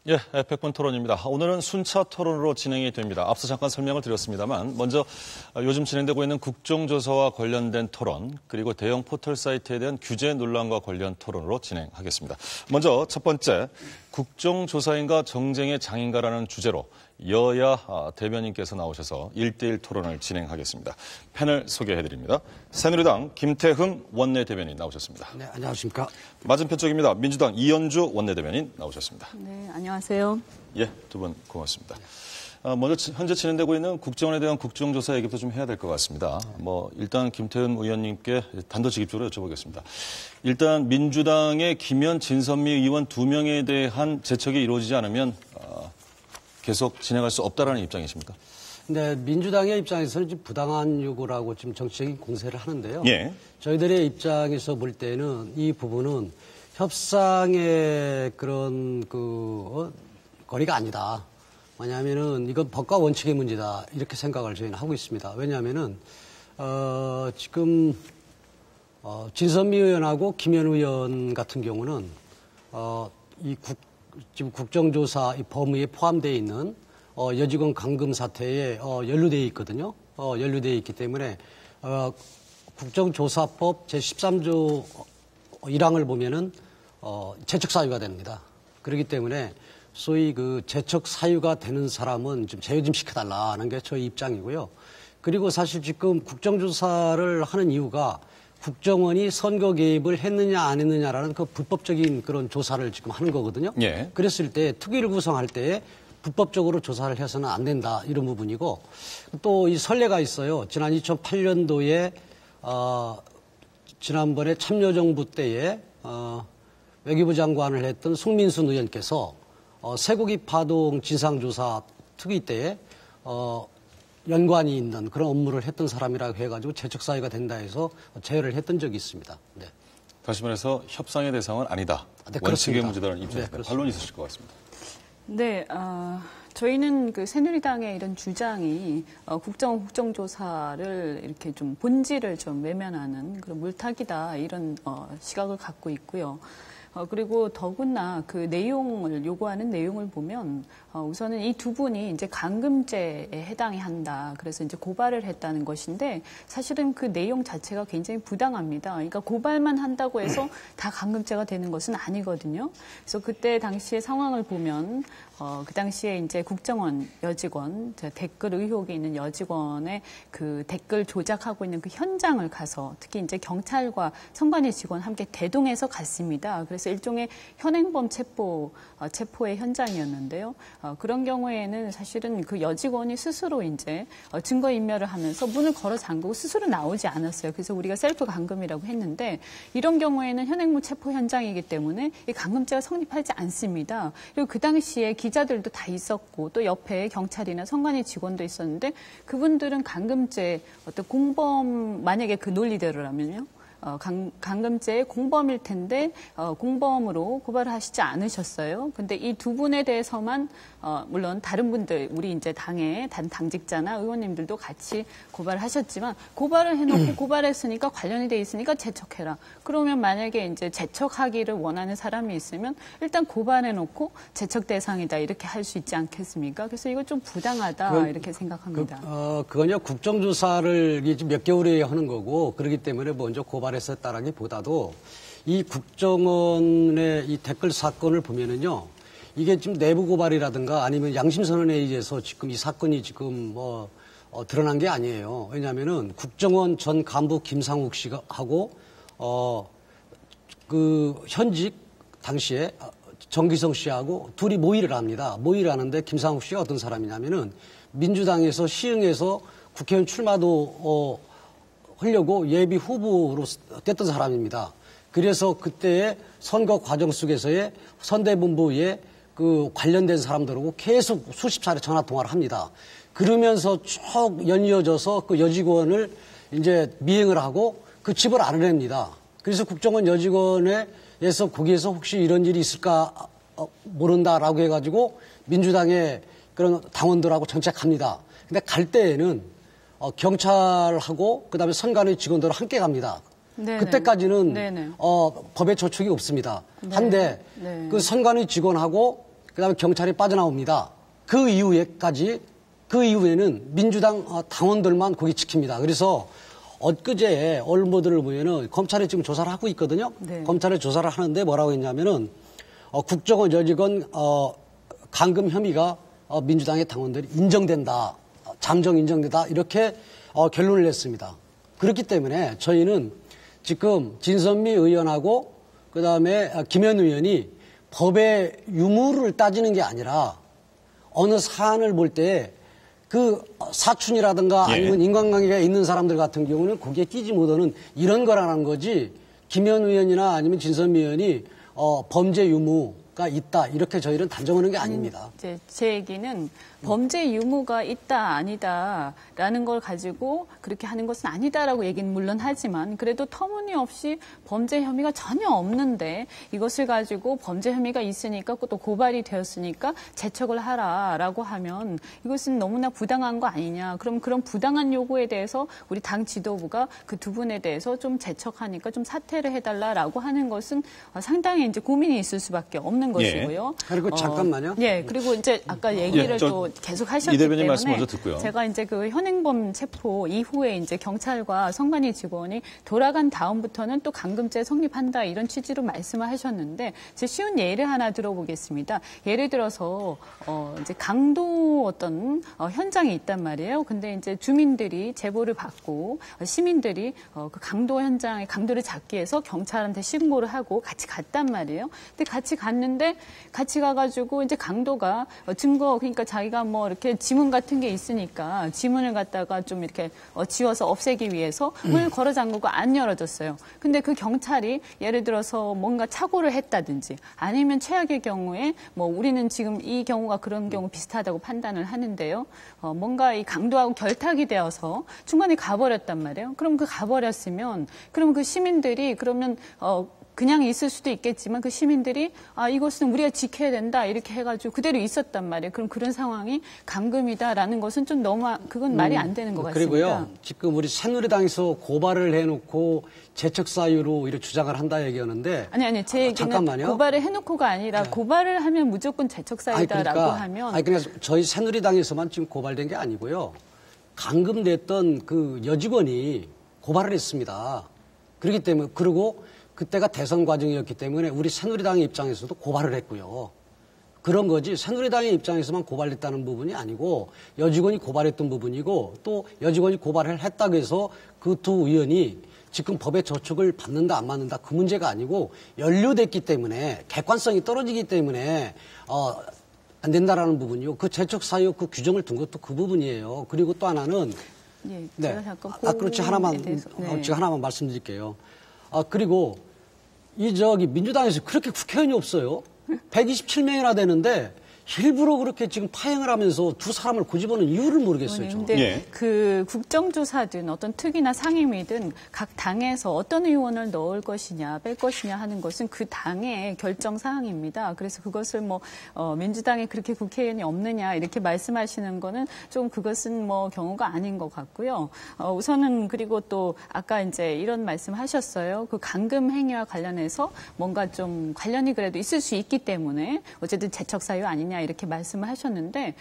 예, 백분 토론입니다. 오늘은 순차 토론으로 진행이 됩니다. 앞서 잠깐 설명을 드렸습니다만 먼저 요즘 진행되고 있는 국정조사와 관련된 토론 그리고 대형 포털 사이트에 대한 규제 논란과 관련 토론으로 진행하겠습니다. 먼저 첫 번째, 국정조사인가 정쟁의 장인가라는 주제로 여야 대변인께서 나오셔서 1대1 토론을 진행하겠습니다. 패널 소개해드립니다. 새누리당 김태흠 원내대변인 나오셨습니다. 네, 안녕하십니까. 맞은편 쪽입니다. 민주당 이현주 원내대변인 나오셨습니다. 네, 안녕하세요. 예, 두 분 고맙습니다. 먼저 현재 진행되고 있는 국정원에 대한 국정조사 얘기부터 좀 해야 될 것 같습니다. 일단 김태흠 의원님께 단도직입적으로 여쭤보겠습니다. 일단 민주당의 김현, 진선미 의원 2명에 대한 제척이 이루어지지 않으면 계속 진행할 수 없다라는 입장이십니까? 네, 민주당의 입장에서는 지금 부당한 요구라고 지금 정치적인 공세를 하는데요. 예. 저희들의 입장에서 볼 때는 이 부분은 협상의 그런 거리가 아니다. 왜냐하면은 이건 법과 원칙의 문제다. 이렇게 생각을 저희는 하고 있습니다. 왜냐하면은 지금 진선미 의원하고 김현 의원 같은 경우는 지금 국정조사 범위에 포함되어 있는 여직원 감금 사태에 연루되어 있거든요. 연루되어 있기 때문에 국정조사법 제13조 1항을 보면은 제척 사유가 됩니다. 그렇기 때문에 소위 그 제척 사유가 되는 사람은 좀 제어 좀 시켜달라는 게 저희 입장이고요. 그리고 사실 지금 국정조사를 하는 이유가 국정원이 선거 개입을 했느냐 안 했느냐라는 그 불법적인 그런 조사를 지금 하는 거거든요. 예. 그랬을 때 특위를 구성할 때 불법적으로 조사를 해서는 안 된다 이런 부분이고 또 이 선례가 있어요. 지난 2008년도에 지난번에 참여정부 때에 외교부 장관을 했던 송민순 의원께서 쇠고기 파동 진상조사 특위 때에 연관이 있는 그런 업무를 했던 사람이라고 해가지고 제척 사유가 된다 해서 제어를 했던 적이 있습니다. 네. 다시 말해서 협상의 대상은 아니다. 네, 원칙의 문제다라는 입장입니다. 네, 반론이 있으실 것 같습니다. 네, 저희는 그 새누리당의 이런 주장이 국정조사를 이렇게 좀 본질을 좀 외면하는 그런 물타기다 이런 시각을 갖고 있고요. 그리고 더구나 그 내용을 요구하는 내용을 보면 우선은 이 두 분이 이제 강금죄에 해당이 한다. 그래서 이제 고발을 했다는 것인데 사실은 그 내용 자체가 굉장히 부당합니다. 그러니까 고발만 한다고 해서 다 강금죄가 되는 것은 아니거든요. 그래서 그때 당시의 상황을 보면 그 당시에 이제 국정원 여직원, 댓글 의혹이 있는 여직원의 그 댓글 조작하고 있는 그 현장을 가서 특히 이제 경찰과 선관위 직원 함께 대동해서 갔습니다. 그래서 일종의 현행범 체포의 현장이었는데요. 그런 경우에는 사실은 그 여직원이 스스로 이제 증거인멸을 하면서 문을 걸어 잠그고 스스로 나오지 않았어요. 그래서 우리가 셀프 감금이라고 했는데 이런 경우에는 현행범 체포 현장이기 때문에 이 감금죄가 성립하지 않습니다. 그리고 그 당시에 기자들도 다 있었고 또 옆에 경찰이나 선관위 직원도 있었는데 그분들은 감금죄 어떤 공범 만약에 그 논리대로라면요. 감금죄의 공범일 텐데 공범으로 고발을 하시지 않으셨어요. 근데 이 두 분에 대해서만 물론 다른 분들 우리 이제 당의 당직자나 의원님들도 같이 고발을 하셨지만 고발을 해놓고 고발했으니까 관련이 돼 있으니까 제척해라. 그러면 만약에 이제 제척하기를 원하는 사람이 있으면 일단 고발해놓고 제척 대상이다 이렇게 할 수 있지 않겠습니까? 그래서 이거 좀 부당하다 이렇게 생각합니다. 그건요 국정조사를 이제 몇 개월에 하는 거고 그렇기 때문에 먼저 고발했었다라기보다도 이 국정원의 이 댓글 사건을 보면은요. 이게 지금 내부 고발이라든가 아니면 양심선언에 의해서 지금 이 사건이 지금 드러난 게 아니에요. 왜냐하면은 국정원 전 간부 김상욱 씨하고 그 현직 당시에 정기성 씨하고 둘이 모의를 합니다. 모의를 하는데 김상욱 씨가 어떤 사람이냐면은 민주당에서 시흥에서 국회의원 출마도 하려고 예비 후보로 됐던 사람입니다. 그래서 그때의 선거 과정 속에서의 선대본부에 그 관련된 사람들하고 계속 수십 차례 전화 통화를 합니다. 그러면서 쭉 연이어져서 그 여직원을 이제 미행을 하고 그 집을 알아냅니다. 그래서 국정원 여직원에서 거기에서 혹시 이런 일이 있을까 모른다라고 해가지고 민주당의 그런 당원들하고 정책합니다. 근데 갈 때에는 경찰하고 그다음에 선관위 직원들 함께 갑니다. 네네. 그때까지는 법의 저촉이 없습니다. 한데 그 선관위 직원하고 그다음에 경찰이 빠져나옵니다. 그 이후에는 민주당 당원들만 거기 지킵니다. 그래서 엊그제 언론들을 보면은 검찰이 지금 조사를 하고 있거든요. 네. 검찰이 조사를 하는데 뭐라고 했냐면은 국정원 여직원 감금 혐의가 민주당의 당원들이 인정된다, 잠정 인정된다 이렇게 결론을 냈습니다. 그렇기 때문에 저희는 지금 진선미 의원하고 그다음에 김현 의원이 법의 유무를 따지는 게 아니라 어느 사안을 볼 때 그 사춘이라든가 아니면 인간관계가 있는 사람들 같은 경우는 거기에 끼지 못하는 이런 거라는 거지 김현 의원이나 아니면 진선미 의원이 범죄 유무가 있다 이렇게 저희는 단정하는 게 아닙니다. 이제 제 얘기는 범죄 유무가 있다 아니다라는 걸 가지고 그렇게 하는 것은 아니다라고 얘기는 물론 하지만 그래도 터무니없이 범죄 혐의가 전혀 없는데 이것을 가지고 범죄 혐의가 있으니까 또 고발이 되었으니까 재척을 하라라고 하면 이것은 너무나 부당한 거 아니냐. 그럼 그런 부당한 요구에 대해서 우리 당 지도부가 그 두 분에 대해서 좀 재척하니까 좀 사퇴를 해달라라고 하는 것은 상당히 이제 고민이 있을 수밖에 없는 것이고요. 그리고 잠깐만요. 그리고 이제 아까 얘기를 또 계속 하셨기 때문에 말씀 먼저 듣고요. 제가 이제 그 현행범 체포 이후에 이제 경찰과 선관위 직원이 돌아간 다음부터는 또 감금죄 성립한다 이런 취지로 말씀을 하셨는데 제 쉬운 예를 하나 들어보겠습니다. 예를 들어서 이제 강도 어떤 현장이 있단 말이에요. 근데 이제 주민들이 제보를 받고 시민들이 그 강도 현장에 강도를 잡기 위해서 경찰한테 신고를 하고 같이 갔단 말이에요. 근데 같이 갔는데 같이 가가지고 이제 강도가 증거 그러니까 자기가 뭐 이렇게 지문 같은 게 있으니까 지문을 갖다가 좀 이렇게 지워서 없애기 위해서 문을 걸어 잠그고 안 열어줬어요. 근데 그 경찰이 예를 들어서 뭔가 착오를 했다든지 아니면 최악의 경우에 뭐 우리는 지금 이 경우가 그런 경우 비슷하다고 판단을 하는데요. 뭔가 이 강도하고 결탁이 되어서 중간에 가버렸단 말이에요. 그럼 그 가버렸으면 그럼 그 시민들이 그러면 그냥 있을 수도 있겠지만 그 시민들이 이것은 우리가 지켜야 된다 이렇게 해가지고 그대로 있었단 말이에요. 그럼 그런 상황이 감금이다라는 것은 좀 너무 그건 말이 안 되는 것 같습니다. 그리고요. 지금 우리 새누리당에서 고발을 해놓고 재척 사유로 이렇게 주장을 한다 얘기하는데 아니 제 얘기는 잠깐만요. 고발을 해놓고가 아니라 고발을 하면 무조건 재척 사유다라고 하면 그러니까 저희 새누리당에서만 지금 고발된 게 아니고요. 감금됐던 그 여직원이 고발을 했습니다. 그렇기 때문에 그리고 그때가 대선 과정이었기 때문에 우리 새누리당의 입장에서도 고발을 했고요. 그런 거지 새누리당의 입장에서만 고발했다는 부분이 아니고 여직원이 고발했던 부분이고 또 여직원이 고발을 했다고 해서 그 두 의원이 지금 법의 저촉을 받는다 안 받는다 그 문제가 아니고 연루됐기 때문에 객관성이 떨어지기 때문에 안 된다라는 부분이요. 그 재척 사유 그 규정을 둔 것도 그 부분이에요. 그리고 또 하나는 제가 잠깐 그렇지 하나만 제가 하나만 말씀드릴게요. 그리고 민주당에서 그렇게 국회의원이 없어요. 127명이나 되는데 일부러 그렇게 지금 파행을 하면서 두 사람을 고집하는 이유를 모르겠어요. 그런데 그 국정조사든 어떤 특위나 상임위든 각 당에서 어떤 의원을 넣을 것이냐 뺄 것이냐 하는 것은 그 당의 결정 사항입니다. 그래서 그것을 뭐 민주당에 그렇게 국회의원이 없느냐 이렇게 말씀하시는 거는 좀 그것은 뭐 경우가 아닌 것 같고요. 우선은 그리고 또 아까 이제 이런 말씀하셨어요. 그 감금 행위와 관련해서 뭔가 좀 관련이 그래도 있을 수 있기 때문에 어쨌든 재척 사유 아니냐. 이렇게 말씀을 하셨는데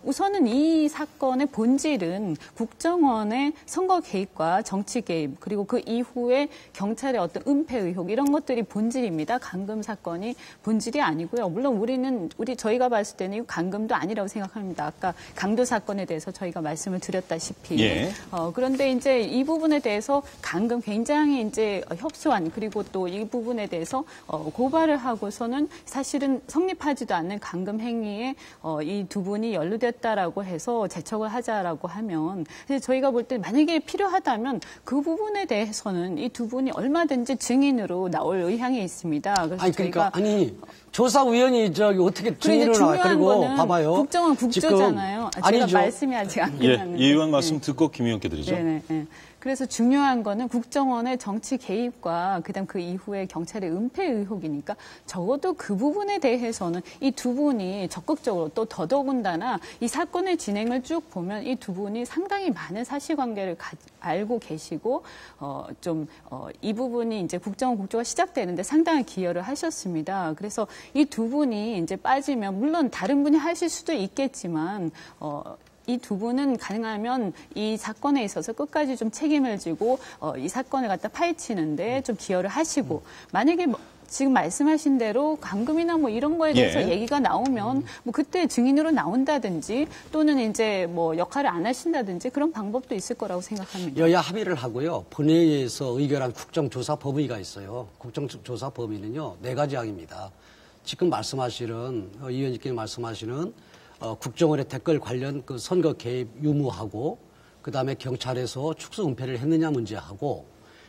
우선은 이 사건의 본질은 국정원의 선거 개입과 정치 개입 그리고 그 이후에 경찰의 어떤 은폐 의혹 이런 것들이 본질입니다. 감금 사건이 본질이 아니고요. 물론 저희가 봤을 때는 감금도 아니라고 생각합니다. 아까 강도 사건에 대해서 저희가 말씀을 드렸다시피 그런데 이제 이 부분에 대해서 감금 굉장히 이제 협소한 그리고 또 이 부분에 대해서 고발을 하고서는 사실은 성립하지도 않는 감금 행위에 이 두 분이 연루됐다라고 해서 재척을 하자라고 하면 저희가 볼 때 만약에 필요하다면 그 부분에 대해서는 이 두 분이 얼마든지 증인으로 나올 의향이 있습니다. 그래서 조사위원이 어떻게 증인을 나와? 그리고 봐봐요. 국정원 국조잖아요. 제가 말씀이 아직 안 끝났는데. 이 의원 말씀 듣고 김 의원께 드리죠. 네네. 그래서 중요한 거는 국정원의 정치 개입과 그다음 그 이후에 경찰의 은폐 의혹이니까 적어도 그 부분에 대해서는 이 두 분이 적극적으로 또 더더군다나 이 사건의 진행을 쭉 보면 이 두 분이 상당히 많은 사실관계를 알고 계시고 이 부분이 이제 국정원 국조가 시작되는데 상당한 기여를 하셨습니다. 그래서 이 두 분이 이제 빠지면 물론 다른 분이 하실 수도 있겠지만 이 두 분은 가능하면 이 사건에 있어서 끝까지 좀 책임을 지고 이 사건을 갖다 파헤치는데 좀 기여를 하시고 만약에 지금 말씀하신 대로 감금이나 뭐 이런 거에 대해서 얘기가 나오면 뭐 그때 증인으로 나온다든지 또는 이제 뭐 역할을 안 하신다든지 그런 방법도 있을 거라고 생각합니다. 여야 합의를 하고요. 본회의에서 의결한 국정조사 범위가 있어요. 국정조사 범위는요 4가지 항입니다. 지금 말씀하시는 의원님께서 말씀하시는 국정원의 댓글 관련 그 선거 개입 유무하고 그다음에 경찰에서 축소 은폐를 했느냐 문제하고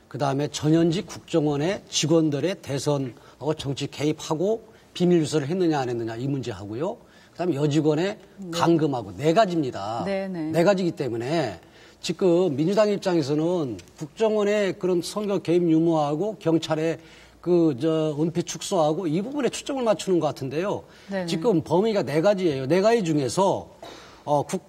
그다음에 전현직 국정원의 직원들의 대선하고 정치 개입하고 비밀 유서를 했느냐 안 했느냐 이 문제하고요. 그다음에 여직원의 감금하고 4가지입니다. 네네. 4가지이기 때문에 지금 민주당 입장에서는 국정원의 그런 선거 개입 유무하고 경찰의 은폐 축소하고 이 부분에 초점을 맞추는 것 같은데요. 네네. 지금 범위가 4가지예요. 4가지 중에서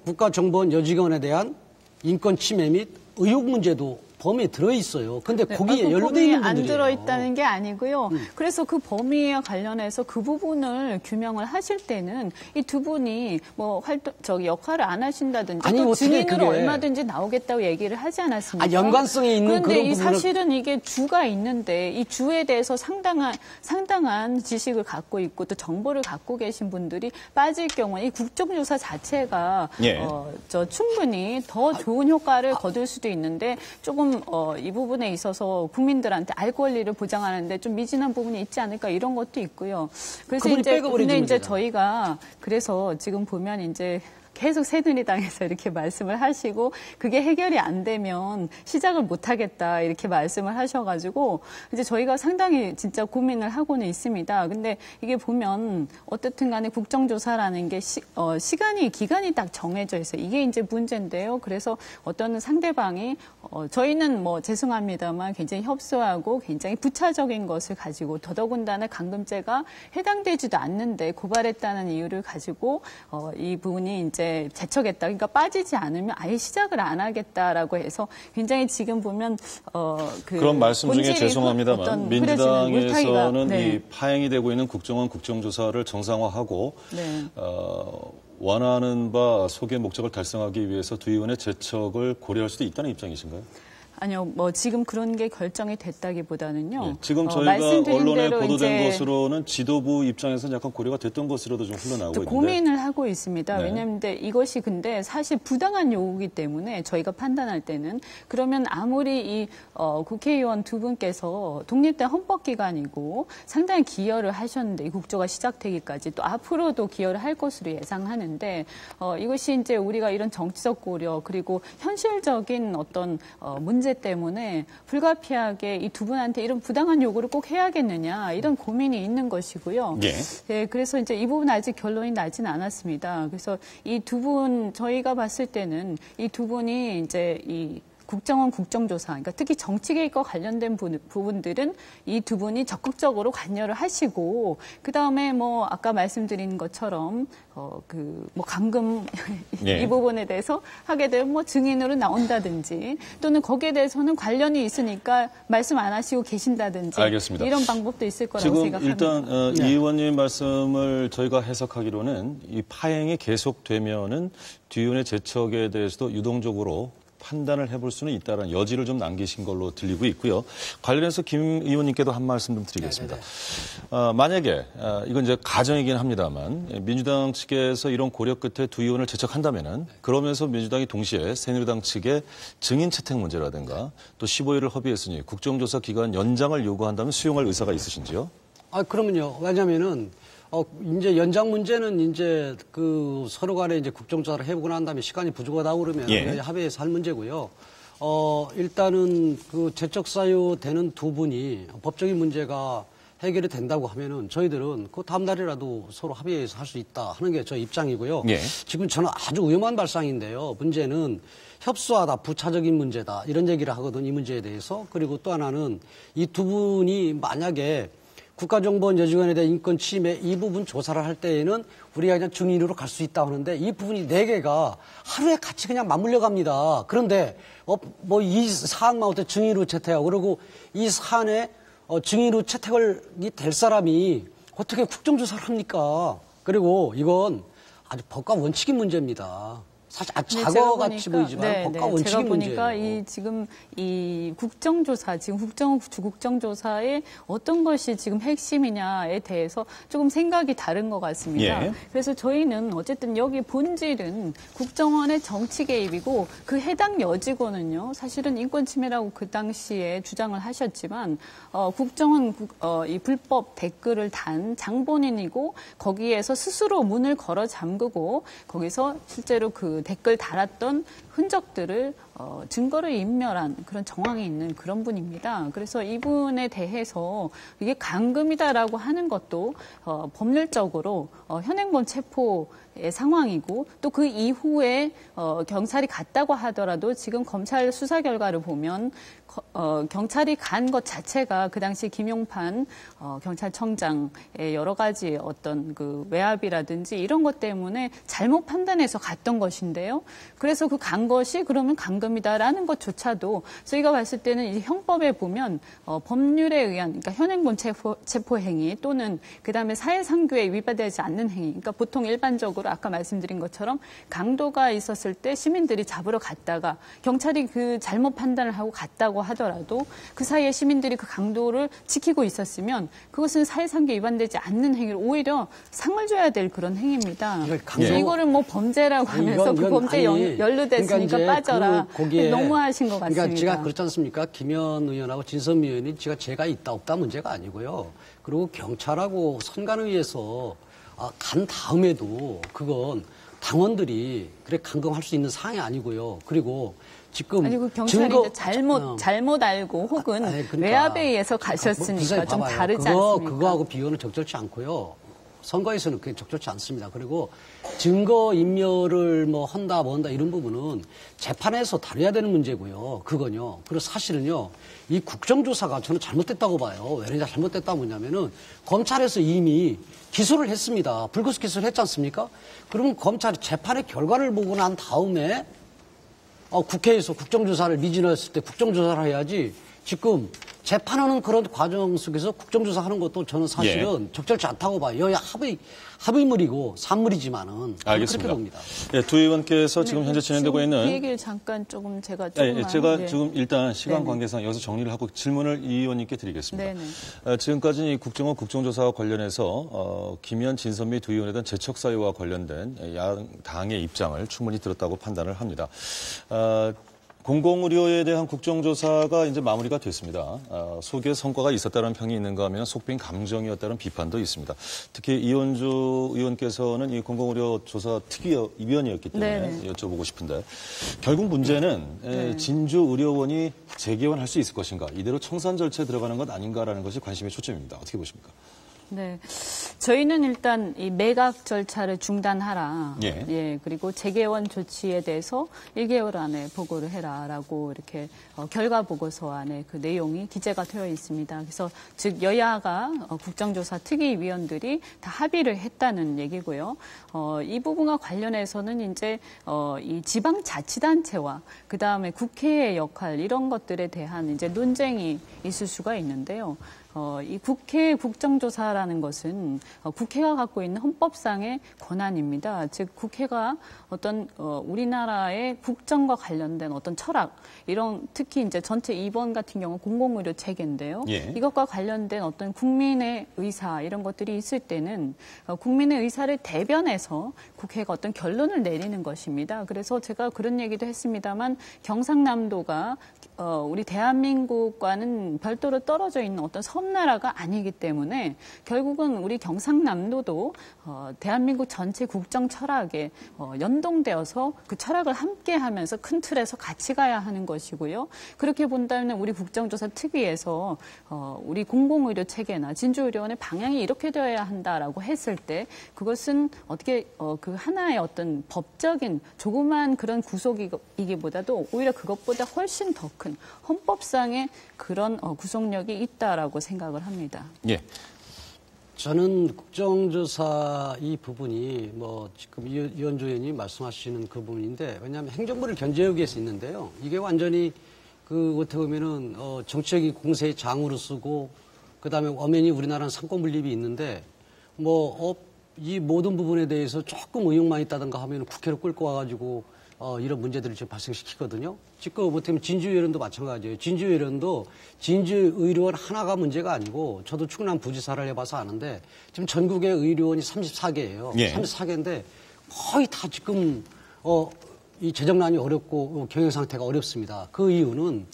국가정보원 여직원에 대한 인권 침해 및 의혹 문제도 범위에 들어있어요. 근데 거기에 연루되어 있는 분들이에요. 안 들어있다는 게 아니고요. 그래서 그 범위와 관련해서 그 부분을 규명을 하실 때는 이 두 분이 뭐 역할을 안 하신다든지 아니, 또 증인으로 얼마든지 나오겠다고 얘기를 하지 않았습니까? 연관성이 있는 그런데 그런 이 부분을... 사실은 이게 주가 있는데 이 주에 대해서 상당한 지식을 갖고 있고 또 정보를 갖고 계신 분들이 빠질 경우에 이 국정조사 자체가 충분히 더 좋은 효과를 거둘 수도 있는데 조금 이 부분에 있어서 국민들한테 알 권리를 보장하는데 좀 미진한 부분이 있지 않을까 이런 것도 있고요. 그래서 이제 저희가 그래서 지금 보면 이제 계속 새누리당에서 이렇게 말씀을 하시고 그게 해결이 안 되면 시작을 못 하겠다 이렇게 말씀을 하셔가지고 이제 저희가 상당히 진짜 고민을 하고는 있습니다. 근데 이게 보면 어떻든 간에 국정조사라는 게 기간이 딱 정해져 있어요. 이게 이제 문제인데요. 그래서 어떤 상대방이 저희는 뭐 죄송합니다만 굉장히 협소하고 굉장히 부차적인 것을 가지고 더더군다나 감금죄가 해당되지도 않는데 고발했다는 이유를 가지고 이 부분이 이제 제척했다. 그러니까 빠지지 않으면 아예 시작을 안 하겠다라고 해서 굉장히 지금 보면 그런 말씀 중에 죄송합니다만 민주당에서는 이 파행이 되고 있는 국정원 국정조사를 정상화하고 원하는 바 소개 목적을 달성하기 위해서 두 의원의 제척을 고려할 수도 있다는 입장이신가요? 아니요, 뭐 지금 그런 게 결정이 됐다기보다는요. 지금 저희가 언론에 보도된 것으로는 지도부 입장에서는 약간 고려가 됐던 것으로도 좀 흘러나오고 있는데. 고민을 하고 있습니다. 왜냐하면 이것이 근데 사실 부당한 요구이기 때문에 저희가 판단할 때는 그러면 아무리 이 국회의원 두 분께서 독립된 헌법기관이고 상당히 기여를 하셨는데 이 국조가 시작되기까지 또 앞으로도 기여를 할 것으로 예상하는데 이것이 이제 우리가 이런 정치적 고려 그리고 현실적인 어떤 문제 때문에 불가피하게 이 두 분한테 이런 부당한 요구를 꼭 해야겠느냐 이런 고민이 있는 것이고요. 그래서 이제 이 부분 아직 결론이 나진 않았습니다. 그래서 이 두 분 저희가 봤을 때는 이 두 분이 이제 이 국정원 국정조사, 그러니까 특히 정치 개입과 관련된 부분들은 이 두 분이 적극적으로 관여를 하시고 그 다음에 뭐 아까 말씀드린 것처럼 뭐 감금 이 부분에 대해서 하게 되면 뭐 증인으로 나온다든지 또는 거기에 대해서는 관련이 있으니까 말씀 안 하시고 계신다든지 알겠습니다. 이런 방법도 있을 거라고 지금 생각합니다. 일단 이 의원님 말씀을 저희가 해석하기로는 이 파행이 계속되면은 뒤 의원의 제척에 대해서도 유동적으로 판단을 해볼 수는 있다는 여지를 좀 남기신 걸로 들리고 있고요. 관련해서 김 의원님께도 한 말씀 좀 드리겠습니다. 만약에 이건 이제 가정이긴 합니다만 민주당 측에서 이런 고려 끝에 두 의원을 제척한다면은 그러면서 민주당이 동시에 새누리당 측에 증인 채택 문제라든가 또 15일을 허비했으니 국정조사 기간 연장을 요구한다면 수용할 의사가 있으신지요? 그러면요. 왜냐면은 이제 연장 문제는 이제 서로 간에 이제 국정조사를 해보고 난 다음에 시간이 부족하다고 그러면 합의해서 할 문제고요. 일단은 제척 사유되는 두 분이 법적인 문제가 해결이 된다고 하면은 저희들은 그 다음 날이라도 서로 합의해서 할 수 있다 하는 게 저희 입장이고요. 예. 지금 저는 아주 위험한 발상인데요. 문제는 협소하다, 부차적인 문제다 이런 얘기를 하거든 이 문제에 대해서. 그리고 또 하나는 이 두 분이 만약에 국가정보원 여직원에 대한 인권 침해 이 부분 조사를 할 때에는 우리가 그냥 증인으로 갈 수 있다 하는데 이 부분이 4개가 하루에 같이 그냥 맞물려 갑니다. 그런데 뭐 이 사안만 어떻게 증인으로 채택하고 그리고 이 사안에 증인으로 채택이 될 사람이 어떻게 국정조사를 합니까? 그리고 이건 아주 법과 원칙의 문제입니다. 사실 작어같이 보이지만 법과 원칙의 문제예요. 제가 보니까 지금 이 국정조사, 지금 국정조사의 어떤 것이 지금 핵심이냐에 대해서 조금 생각이 다른 것 같습니다. 예. 그래서 저희는 어쨌든 여기 본질은 국정원의 정치 개입이고 그 해당 여직원은요, 사실은 인권 침해라고 그 당시에 주장을 하셨지만 국정원 이 불법 댓글을 단 장본인이고 거기에서 스스로 문을 걸어 잠그고 거기서 실제로 그 댓글 달았던 흔적들을 증거를 인멸한 그런 정황이 있는 그런 분입니다. 그래서 이분에 대해서 이게 감금이다라고 하는 것도 법률적으로 현행범 체포의 상황이고 또 그 이후에 경찰이 갔다고 하더라도 지금 검찰 수사 결과를 보면 경찰이 간 것 자체가 그 당시 김용판 경찰청장의 여러 가지 어떤 그 외압이라든지 이런 것 때문에 잘못 판단해서 갔던 것인데요. 그래서 그 간 것이 그러면 감금이다라는 것조차도 저희가 봤을 때는 이 형법에 보면 법률에 의한 그러니까 현행범 체포 행위 또는 그다음에 사회상규에 위반되지 않는 행위. 그러니까 보통 일반적으로 아까 말씀드린 것처럼 강도가 있었을 때 시민들이 잡으러 갔다가 경찰이 그 잘못 판단을 하고 갔다고 하더라도 그 사이에 시민들이 그 강도를 지키고 있었으면 그것은 사회상규에 위반되지 않는 행위로 오히려 상을 줘야 될 그런 행위입니다. 이거를 뭐 범죄라고 하면서 그 범죄에 연루됐으니까 그러니까 빠져라. 너무하신 것 같습니다. 그러니까 제가 그렇지 않습니까? 김현 의원하고 진선미 의원이 죄가 있다 없다 문제가 아니고요. 그리고 경찰하고 선관위에서 간 다음에도 그건 당원들이 그래 감금할 수 있는 사항이 아니고요. 그리고 지금 아니, 그 경찰이 잘못 알고 혹은 그러니까, 외압에 의해서 가셨으니까 좀 다르지 않습니까? 그거하고 비교는 적절치 않고요. 선거에서는 그게 적절치 않습니다. 그리고 증거 인멸을 뭐 한다 이런 부분은 재판에서 다뤄야 되는 문제고요. 그건요. 그리고 사실은요. 이 국정조사가 저는 잘못됐다고 봐요. 왜 잘못됐다고 보냐면은 검찰에서 이미 기소를 했습니다. 불구속 기소를 했지 않습니까? 그러면 검찰이 재판의 결과를 보고 난 다음에 국회에서 국정조사를 미진했을 때 국정조사를 해야지 지금 재판하는 그런 과정 속에서 국정조사하는 것도 저는 사실은 적절치 않다고 봐요. 여야 합의물이고 산물이지만은 알겠습니다. 그렇게 봅니다. 예, 두 의원께서 지금 현재 진행되고 있는 그 얘기를 잠깐 조금 제가 조금만 제가 지금 일단 시간 관계상 여기서 정리를 하고 질문을 이 의원님께 드리겠습니다. 지금까지 이 국정원 국정조사와 관련해서 김현, 진선미 두 의원에 대한 재척 사유와 관련된 양당의 입장을 충분히 들었다고 판단을 합니다. 공공의료에 대한 국정조사가 이제 마무리가 됐습니다. 속에 성과가 있었다는 평이 있는가 하면 속빈 감정이었다는 비판도 있습니다. 특히 이원주 의원께서는 이 공공의료 조사 특위위원이었기 때문에 여쭤보고 싶은데 결국 문제는 진주의료원이 재개원할 수 있을 것인가 이대로 청산 절차에 들어가는 것 아닌가라는 것이 관심의 초점입니다. 어떻게 보십니까? 네. 저희는 일단 이 매각 절차를 중단하라. 그리고 재개원 조치에 대해서 1개월 안에 보고를 해라라고 이렇게 결과 보고서 안에 그 내용이 기재가 되어 있습니다. 그래서 즉 여야가 국정조사 특위위원들이 다 합의를 했다는 얘기고요. 이 부분과 관련해서는 이제 이 지방자치단체와 그 다음에 국회의 역할 이런 것들에 대한 이제 논쟁이 있을 수가 있는데요. 이 국회 국정조사라는 것은 국회가 갖고 있는 헌법상의 권한입니다. 즉 국회가 어떤 우리나라의 국정과 관련된 어떤 철학 이런 특히 이제 전체 2번 같은 경우 공공의료 체계인데요. 이것과 관련된 어떤 국민의 의사 이런 것들이 있을 때는 국민의 의사를 대변해서 국회가 어떤 결론을 내리는 것입니다. 그래서 제가 그런 얘기도 했습니다만 경상남도가 우리 대한민국과는 별도로 떨어져 있는 어떤 섬 섬나라가 아니기 때문에 결국은 우리 경상남도도 대한민국 전체 국정 철학에 연동되어서 그 철학을 함께하면서 큰 틀에서 같이 가야 하는 것이고요. 그렇게 본다면 우리 국정조사 특위에서 우리 공공의료 체계나 진주의료원의 방향이 이렇게 되어야 한다라고 했을 때 그것은 어떻게 그 하나의 어떤 법적인 조그만 그런 구속이기보다도 오히려 그것보다 훨씬 더 큰 헌법상의 그런 구속력이 있다라고 생각을 합니다. 예. 저는 국정조사 이 부분이 뭐 지금 이현주 의원님 말씀하시는 그 부분인데 왜냐하면 행정부를 견제하기 위해서 있는데요. 이게 완전히 그 어떻게 보면은 정치적인 공세의 장으로 쓰고 그다음에 엄연히 우리나라는 상권 분립이 있는데 뭐 이 모든 부분에 대해서 조금 의혹만 있다든가 하면 국회로 끌고 와가지고 이런 문제들을 지금 발생시키거든요. 지금 어떻게 보면 진주의료원도 마찬가지예요. 진주의료원도 진주의료원 하나가 문제가 아니고 저도 충남 부지사를 해봐서 아는데 지금 전국의 의료원이 34개예요. 예. 34개인데 거의 다 지금 이 재정난이 어렵고 경영 상태가 어렵습니다. 그 이유는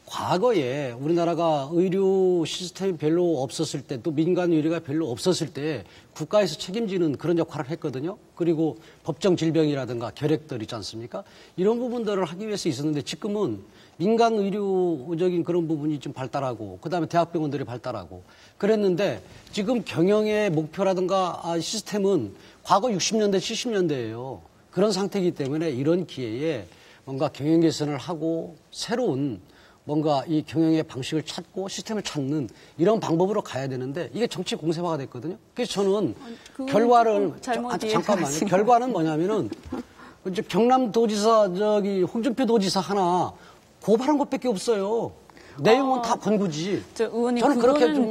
과거에 우리나라가 의료 시스템이 별로 없었을 때 또 민간 의료가 별로 없었을 때 국가에서 책임지는 그런 역할을 했거든요. 그리고 법정 질병이라든가 결핵들 있지 않습니까? 이런 부분들을 하기 위해서 있었는데 지금은 민간 의료적인 그런 부분이 좀 발달하고 그다음에 대학병원들이 발달하고 그랬는데 지금 경영의 목표라든가 시스템은 과거 60년대, 70년대예요. 그런 상태이기 때문에 이런 기회에 뭔가 경영 개선을 하고 새로운 뭔가 이 경영의 방식을 찾고 시스템을 찾는 이런 방법으로 가야 되는데 이게 정치 공세화가 됐거든요. 그래서 저는 결과를 잠깐만요. 결과는 뭐냐면은 이제 경남도지사 홍준표 도지사 하나 고발한 것밖에 없어요. 내용은 다 권고지. 의원님, 저는 그렇게 좀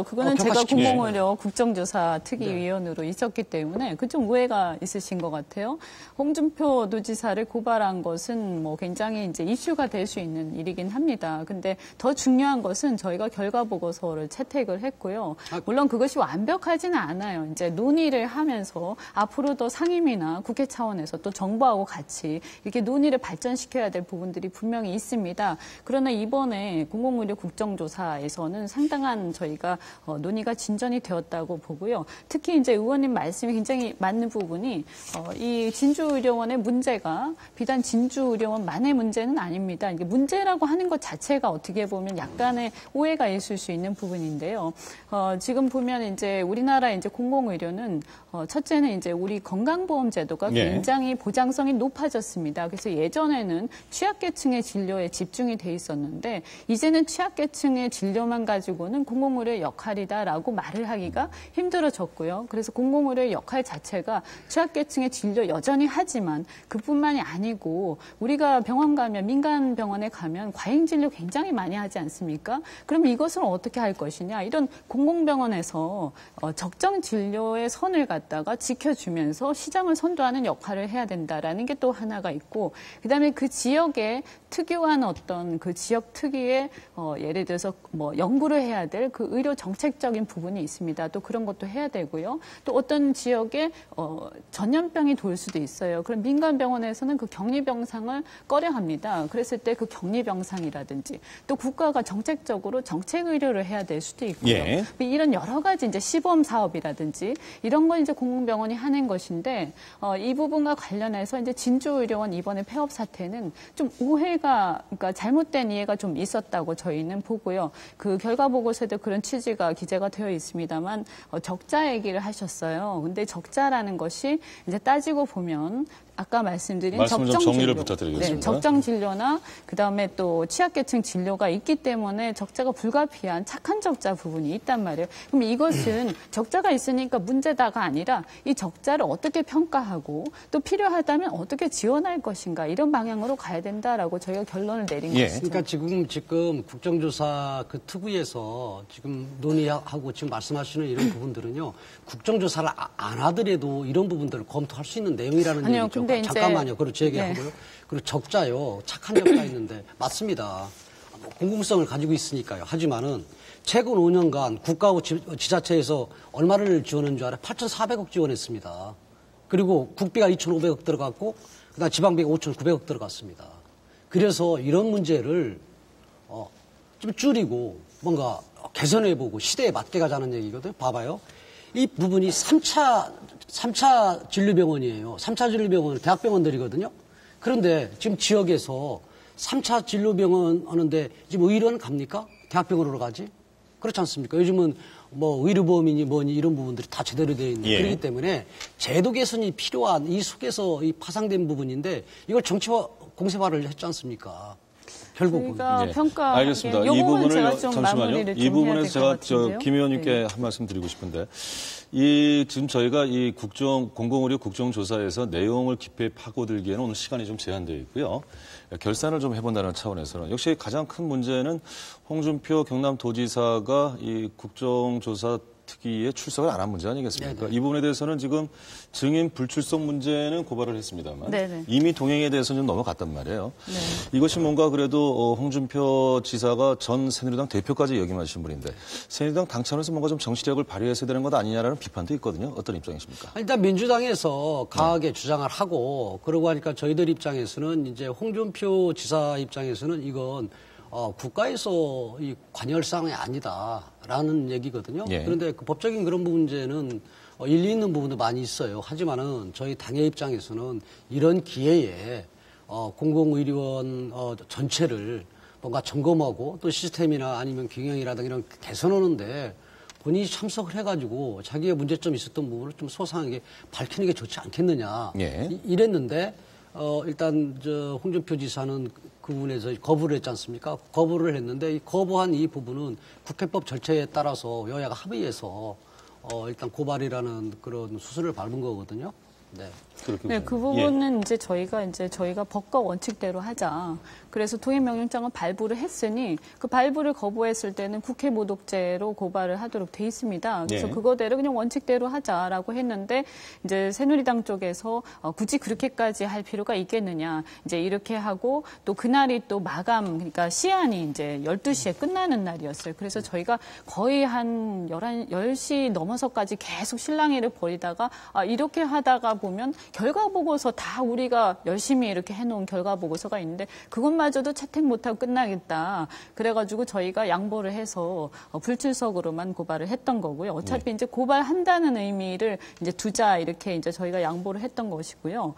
그거는 제가 공공의료 국정조사 특위위원으로 있었기 때문에 그 좀 오해가 있으신 것 같아요. 홍준표 도지사를 고발한 것은 뭐 굉장히 이제 이슈가 될 수 있는 일이긴 합니다. 근데 더 중요한 것은 저희가 결과 보고서를 채택을 했고요. 물론 그것이 완벽하지는 않아요. 이제 논의를 하면서 앞으로 더 상임위나 국회 차원에서 또 정부하고 같이 이렇게 논의를 발전시켜야 될 부분들이 분명히 있습니다. 그러나 이번에 공공의료 국정조사에서는 상당한 저희가 논의가 진전이 되었다고 보고요. 특히 이제 의원님 말씀이 굉장히 맞는 부분이 이 진주의료원의 문제가 비단 진주의료원만의 문제는 아닙니다. 이게 문제라고 하는 것 자체가 어떻게 보면 약간의 오해가 있을 수 있는 부분인데요. 지금 보면 이제 우리나라 이제 공공의료는 첫째는 이제 우리 건강보험제도가 굉장히 보장성이 높아졌습니다. 그래서 예전에는 취약계층의 진료에 집중이 돼 있었는데 이제는 취약계층의 진료만 가지고는 공공의료의 역할이다라고 말을 하기가 힘들어졌고요. 그래서 공공의료의 역할 자체가 취약계층의 진료 여전히 하지만 그뿐만이 아니고 우리가 병원 가면 민간 병원에 가면 과잉 진료 굉장히 많이 하지 않습니까? 그럼 이것을 어떻게 할 것이냐? 이런 공공병원에서 적정 진료의 선을 갖다가 지켜주면서 시장을 선도하는 역할을 해야 된다라는 게 또 하나가 있고 그다음에 그 지역에 특유한 어떤 그 지역 특유의 예를 들어서 뭐 연구를 해야 될 그 의료 정책적인 부분이 있습니다. 또 그런 것도 해야 되고요. 또 어떤 지역에 전염병이 돌 수도 있어요. 그럼 민간 병원에서는 그 격리병상을 꺼려합니다. 그랬을 때 그 격리병상이라든지 또 국가가 정책적으로 정책 의료를 해야 될 수도 있고요. 예. 이런 여러 가지 이제 시범 사업이라든지 이런 건 이제 공공병원이 하는 것인데 이 부분과 관련해서 이제 진주의료원 이번에 폐업 사태는 좀 오해가 그러니까 잘못된 이해가 좀 있었다고 저희는 보고요. 그 결과 보고서에도 그런 취지가 기재가 되어 있습니다만 적자 얘기를 하셨어요. 근데 적자라는 것이 이제 따지고 보면 아까 말씀드린 적정 정리를 진료, 부탁드리겠습니다. 네, 적정 진료나 그다음에 또 취약계층 진료가 있기 때문에 적자가 불가피한 착한 적자 부분이 있단 말이에요. 그럼 이것은 적자가 있으니까 문제다가 아니라 이 적자를 어떻게 평가하고 또 필요하다면 어떻게 지원할 것인가 이런 방향으로 가야 된다라고 저희가 결론을 내린 것이죠. 그러니까 지금 국정조사 그 특위에서 지금 논의하고 지금 말씀하시는 이런 부분들은요. 국정조사를 안 하더라도 이런 부분들을 검토할 수 있는 내용이라는 얘기죠. 잠깐만요. 그리고 제 얘기하고요. 그리고 적자요. 착한 적자 있는데 맞습니다. 공공성을 가지고 있으니까요. 하지만은 최근 5년간 국가하고 지자체에서 얼마를 지원한 줄 알아요? 8,400억 지원했습니다. 그리고 국비가 2,500억 들어갔고 그다음 지방비가 5,900억 들어갔습니다. 그래서 이런 문제를 좀 줄이고 뭔가 개선해보고 시대에 맞게 가자는 얘기거든요. 봐봐요. 이 부분이 3차 진료병원이에요. 3차 진료병원은 대학병원들이거든요. 그런데 지금 지역에서 3차 진료병원 하는데 지금 의료는 갑니까? 대학병원으로 가지? 그렇지 않습니까? 요즘은 뭐 의료보험이니 뭐니 이런 부분들이 다 제대로 되어 있는 그렇기 때문에 제도 개선이 필요한 이 속에서 이 파상된 부분인데 이걸 정치화 공세화를 했지 않습니까? 결국은. 저희가 평가 알겠습니다. 이 부분을 제가 좀 잠시만요. 이 부분에서 제가 김 의원님께 한 말씀 드리고 싶은데 지금 저희가 이 공공의료 국정조사에서 내용을 깊이 파고들기에는 오늘 시간이 좀 제한되어 있고요. 결산을 좀 해본다는 차원에서는 역시 가장 큰 문제는 홍준표 경남도지사가 이 국정조사 특위에 출석을 안 한 문제 아니겠습니까? 네네. 이 부분에 대해서는 지금 증인 불출석 문제는 고발을 했습니다만 네네. 이미 동행에 대해서는 좀 넘어갔단 말이에요. 네. 이것이 뭔가 그래도 홍준표 지사가 전 새누리당 대표까지 역임하신 분인데 새누리당 당 차원에서 뭔가 좀 정치력을 발휘해야 되는 것 아니냐라는 비판도 있거든요. 어떤 입장이십니까? 일단 민주당에서 강하게 주장을 하고 그러고 하니까 저희들 입장에서는 이제 홍준표 지사 입장에서는 이건 국가에서 이 관여할 사항이 아니다라는 얘기거든요. 예. 그런데 그 법적인 그런 문제는 일리 있는 부분도 많이 있어요. 하지만은 저희 당의 입장에서는 이런 기회에 공공의료원 전체를 뭔가 점검하고 또 시스템이나 아니면 경영이라든가 이런 개선하는데 본인이 참석을 해가지고 자기의 문제점이 있었던 부분을 좀 소상하게 밝히는 게 좋지 않겠느냐. 예. 이랬는데 일단 홍준표 지사는 그 부분에서 거부를 했지 않습니까? 거부를 했는데 이 거부한 이 부분은 국회법 절차에 따라서 여야가 합의해서 일단 고발이라는 그런 수순을 밟은 거거든요. 네. 네, 그 부분은 이제 저희가 법과 원칙대로 하자. 그래서 동의명령장을 발부를 했으니 그 발부를 거부했을 때는 국회 모독죄로 고발을 하도록 돼 있습니다. 그래서 그거대로 그냥 원칙대로 하자라고 했는데 이제 새누리당 쪽에서 굳이 그렇게까지 할 필요가 있겠느냐. 이제 이렇게 하고 또 그날이 또 마감 그러니까 시한이 이제 12시에 끝나는 날이었어요. 그래서 저희가 거의 한 10시 넘어서까지 계속 실랑이를 벌이다가 이렇게 하다가 보면 결과 보고서 다 우리가 열심히 이렇게 해놓은 결과 보고서가 있는데 그것마저도 채택 못하고 끝나겠다. 그래가지고 저희가 양보를 해서 불출석으로만 고발을 했던 거고요. 어차피 이제 고발한다는 의미를 이제 두자 이렇게 이제 저희가 양보를 했던 것이고요.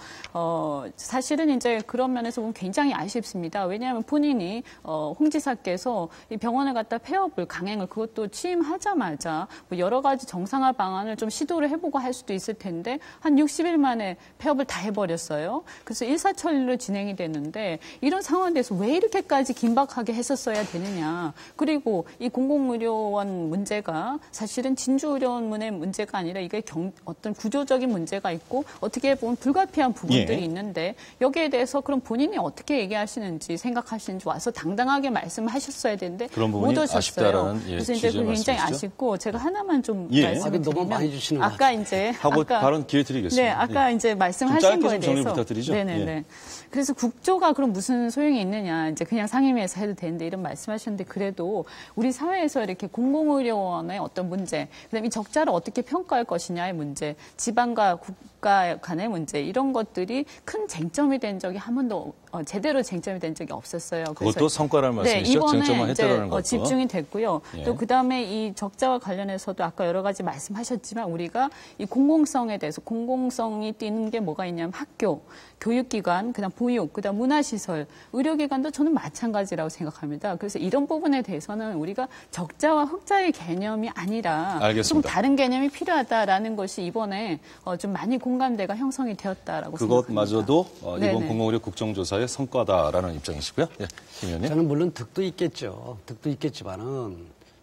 사실은 이제 그런 면에서 보면 굉장히 아쉽습니다. 왜냐하면 본인이 홍 지사께서 이 병원에 갔다 폐업을 강행을 그것도 취임하자마자 뭐 여러 가지 정상화 방안을 좀 시도를 해보고 할 수도 있을 텐데 한 60일 만에 폐업을 다 해버렸어요. 그래서 일사천리로 진행이 됐는데 이런 상황에 대해서 왜 이렇게까지 긴박하게 했었어야 되느냐. 그리고 이 공공의료원 문제가 사실은 진주의료원의 문제가 아니라 이게 어떤 구조적인 문제가 있고 어떻게 보면 불가피한 부분들이 있는데 여기에 대해서 그럼 본인이 어떻게 얘기하시는지 생각하시는지 와서 당당하게 말씀하셨어야 되는데 그런 부분이 못 오셨어요. 아쉽다라는 그래서 이제 굉장히 아쉽고 제가 하나만 좀 말씀을 너무 많이 주시는 아까 이제 하고 발언 기회 드리겠습니다. 네, 아까 이제 말씀하신 거에 좀 정리 대해서 부탁드리죠. 네네네. 그래서 국조가 그럼 무슨 소용이 있느냐. 이제 그냥 상임위에서 해도 되는데 이런 말씀하셨는데 그래도 우리 사회에서 이렇게 공공의료원의 어떤 문제, 그다음에 이 적자를 어떻게 평가할 것이냐의 문제, 지방과 국가 간의 문제 이런 것들이 큰 쟁점이 된 적이 한 번도 제대로 쟁점이 된 적이 없었어요. 그것도 성과라는 말씀이시죠? 이번에 쟁점화 했다라는 것도. 집중이 됐고요. 또 그다음에 이 적자와 관련해서도 아까 여러 가지 말씀하셨지만 우리가 이 공공성에 대해서 공공성이 띄는 게 뭐가 있냐면 학교, 교육기관, 그다음 보육, 그다음 문화시설, 의료기관도 저는 마찬가지라고 생각합니다. 그래서 이런 부분에 대해서는 우리가 적자와 흑자의 개념이 아니라 좀 다른 개념이 필요하다라는 것이 이번에 좀 많이 공감대가 형성이 되었다라고 생각합니다. 그것마저도 이번 공공의료 국정조사의 성과다라는 입장이시고요. 예, 김 의원님. 저는 물론 득도 있겠죠. 득도 있겠지만은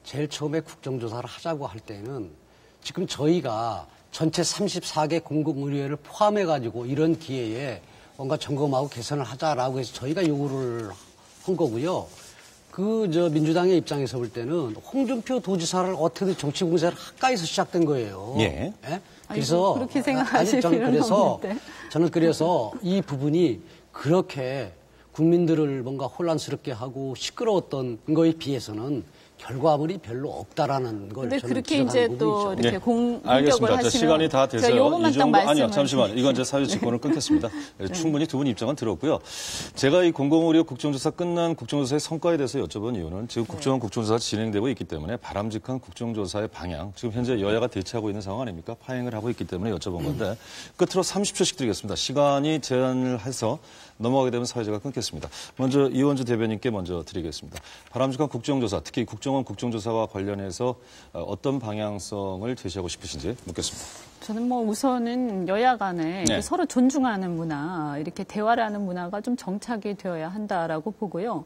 제일 처음에 국정조사를 하자고 할 때는 지금 저희가 전체 34개 공공의료를 포함해가지고 이런 기회에 뭔가 점검하고 개선을 하자라고 해서 저희가 요구를 한 거고요. 민주당의 입장에서 볼 때는 홍준표 도지사를 어떻게든 정치 공세를 가까이서 시작된 거예요. 예. 예? 그래서 그렇게 생각하실 필요는 없는데. 저는 그래서 이 부분이 그렇게 국민들을 뭔가 혼란스럽게 하고 시끄러웠던 거에 비해서는 결과물이 별로 없다라는 걸 근데 저는 그렇게 이제 또 부분이죠. 이렇게 공격을 알겠습니다. 하시면 시간이 다 돼서요. 요것만 딱 말씀을 아니요, 잠시만요. 이건 이제 사회 직권을 끊겠습니다. 충분히 두 분 입장은 들었고요. 제가 이 공공의료 국정조사 끝난 국정조사의 성과에 대해서 여쭤본 이유는 지금 국정조사가 진행되고 있기 때문에 바람직한 국정조사의 방향, 지금 현재 여야가 대치하고 있는 상황 아닙니까? 파행을 하고 있기 때문에 여쭤본 건데 끝으로 30초씩 드리겠습니다. 시간이 제한을 해서 넘어가게 되면 사회자가 끊겠습니다. 먼저 이원주 대변인께 먼저 드리겠습니다. 바람직한 국정조사, 특히 국정원 국정조사와 관련해서 어떤 방향성을 제시하고 싶으신지 묻겠습니다. 저는 뭐 우선은 여야 간에 네. 서로 존중하는 문화, 이렇게 대화를 하는 문화가 좀 정착이 되어야 한다라고 보고요.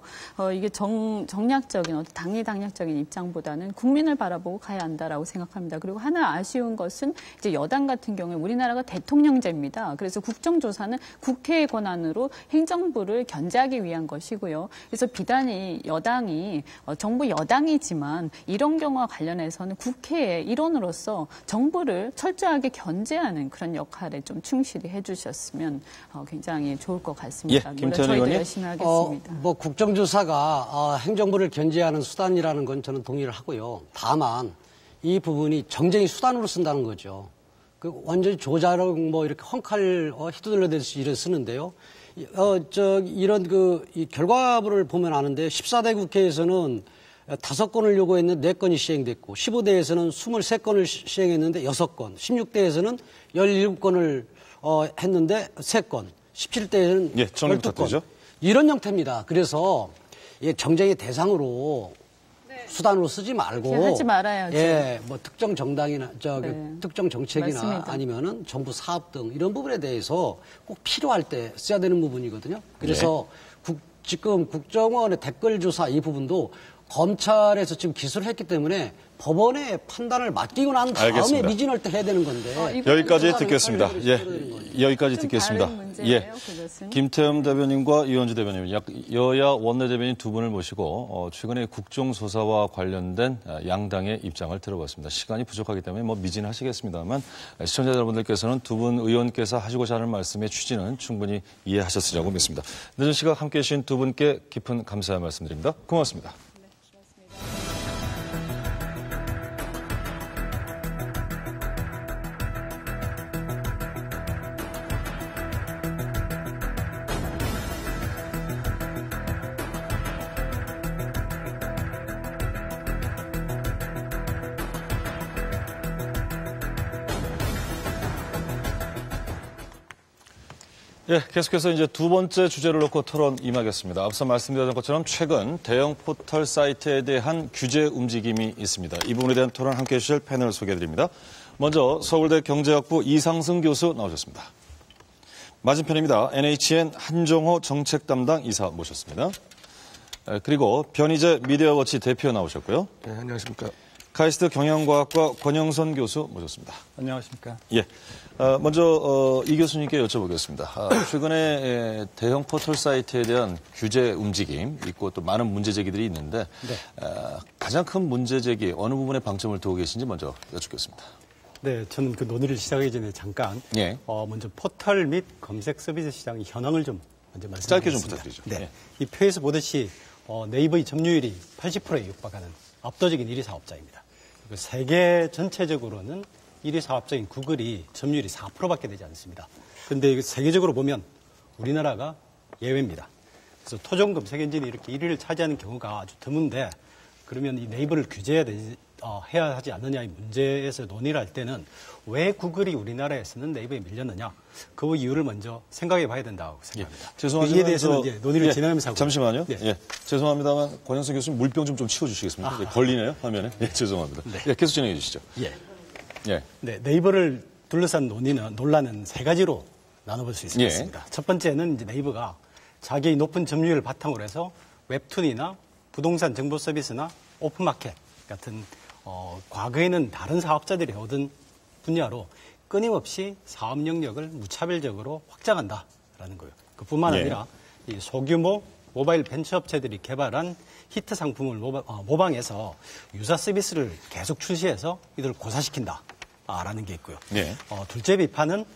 이게 정략적인 어떤 당리당략적인 입장보다는 국민을 바라보고 가야 한다라고 생각합니다. 그리고 하나 아쉬운 것은 이제 여당 같은 경우에 우리나라가 대통령제입니다. 그래서 국정조사는 국회의 권한으로 행정부를 견제하기 위한 것이고요. 그래서 비단이 여당이 정부 여당이지만 이런 경우와 관련해서는 국회의 일원으로서 정부를 철저하게 견제하는 그런 역할에 좀 충실히 해주셨으면 굉장히 좋을 것 같습니다. 예, 물론 김태현 저희도 의원님. 열심히 하겠습니다. 뭐 국정조사가 행정부를 견제하는 수단이라는 건 저는 동의를 하고요. 다만 이 부분이 정쟁의 수단으로 쓴다는 거죠. 그 완전히 조자력 뭐 이렇게 헝칼 휘두들려대듯이 이런 쓰는데요. 이런 이 결과물을 보면 아는데 14대 국회에서는 5건을 요구했는데 4건이 시행됐고 15대에서는 23건을 시행했는데 6건, 16대에서는 17건을 했는데 3건, 17대에는 예, 정리 12건. 부탁드리죠. 이런 형태입니다. 그래서 정쟁의 대상으로 수단으로 쓰지 말고 하지 말아야죠. 예, 뭐 특정 정당이나 특정 정책이나 맞습니다. 아니면은 정부 사업 등 이런 부분에 대해서 꼭 필요할 때 써야 되는 부분이거든요. 그래서 지금 국정원의 댓글 조사 이 부분도 검찰에서 지금 기소를 했기 때문에 법원의 판단을 맡기고 난 다음에 알겠습니다. 미진할 때 해야 되는 건데. 여기까지 듣겠습니다. 여기까지 듣겠습니다. 다른 문제예요, 그것은. 김태흠 대변인과 이원주 대변인, 여야 원내대변인 두 분을 모시고 최근에 국정조사와 관련된 양당의 입장을 들어봤습니다. 시간이 부족하기 때문에 뭐 미진하시겠습니다만 시청자 여러분들께서는 두 분 의원께서 하시고자 하는 말씀의 취지는 충분히 이해하셨으리라고 믿습니다. 늦은 시각 함께해 주신 두 분께 깊은 감사의 말씀드립니다. 고맙습니다. 예, 계속해서 이제 두 번째 주제를 놓고 토론 임하겠습니다. 앞서 말씀드렸던 것처럼 최근 대형 포털 사이트에 대한 규제 움직임이 있습니다. 이 부분에 대한 토론 함께해 주실 패널 소개해드립니다. 먼저 서울대 경제학부 이상승 교수 나오셨습니다. 맞은편입니다. NHN 한정호 정책 담당 이사 모셨습니다. 그리고 변희재 미디어워치 대표 나오셨고요. 네, 안녕하십니까. 카이스트 경영과학과 권영선 교수 모셨습니다. 안녕하십니까. 예. 먼저 이 교수님께 여쭤보겠습니다. 최근에 대형 포털 사이트에 대한 규제 움직임 있고 또 많은 문제 제기들이 있는데 가장 큰 문제 제기 어느 부분에 방점을 두고 계신지 먼저 여쭙겠습니다. 네, 저는 그 논의를 시작하기 전에 잠깐 예. 먼저 포털 및 검색 서비스 시장의 현황을 좀 먼저 말씀드리겠습니다. 짧게 좀 부탁드리죠. 네, 예. 이 표에서 보듯이 네이버의 점유율이 80%에 육박하는 압도적인 1위 사업자입니다. 그리고 세계 전체적으로는 1위 사업자인 구글이 점유율이 4%밖에 되지 않습니다. 그런데 세계적으로 보면 우리나라가 예외입니다. 그래서 토종 검색 엔진이 이렇게 1위를 차지하는 경우가 아주 드문데 그러면 이 네이버를 규제해야 해야 하지 않느냐의 문제에서 논의를 할 때는 왜 구글이 우리나라에서는 네이버에 밀렸느냐 그 이유를 먼저 생각해 봐야 된다고 생각합니다. 죄송하지만 이에 대해서는 이제 논의를 진행하면서 하고 잠시만요. 네. 예. 죄송합니다만 권영선 교수님 물병 좀 치워주시겠습니까? 예, 걸리네요 화면에. 예, 죄송합니다. 네. 예, 계속 진행해 주시죠. 예. 예. 네, 네이버를 둘러싼 논란은 세 가지로 나눠볼 수 있습니다. 첫 번째는 이제 네이버가 자기의 높은 점유율을 바탕으로 해서 웹툰이나 부동산 정보 서비스나 오픈마켓 같은 과거에는 다른 사업자들이 해오던 분야로 끊임없이 사업 영역을 무차별적으로 확장한다라는 거예요. 그뿐만 아니라 이 소규모 모바일 벤처업체들이 개발한 히트 상품을 모방해서 유사 서비스를 계속 출시해서 이들을 고사시킨다라는 게 있고요. 네. 둘째 비판은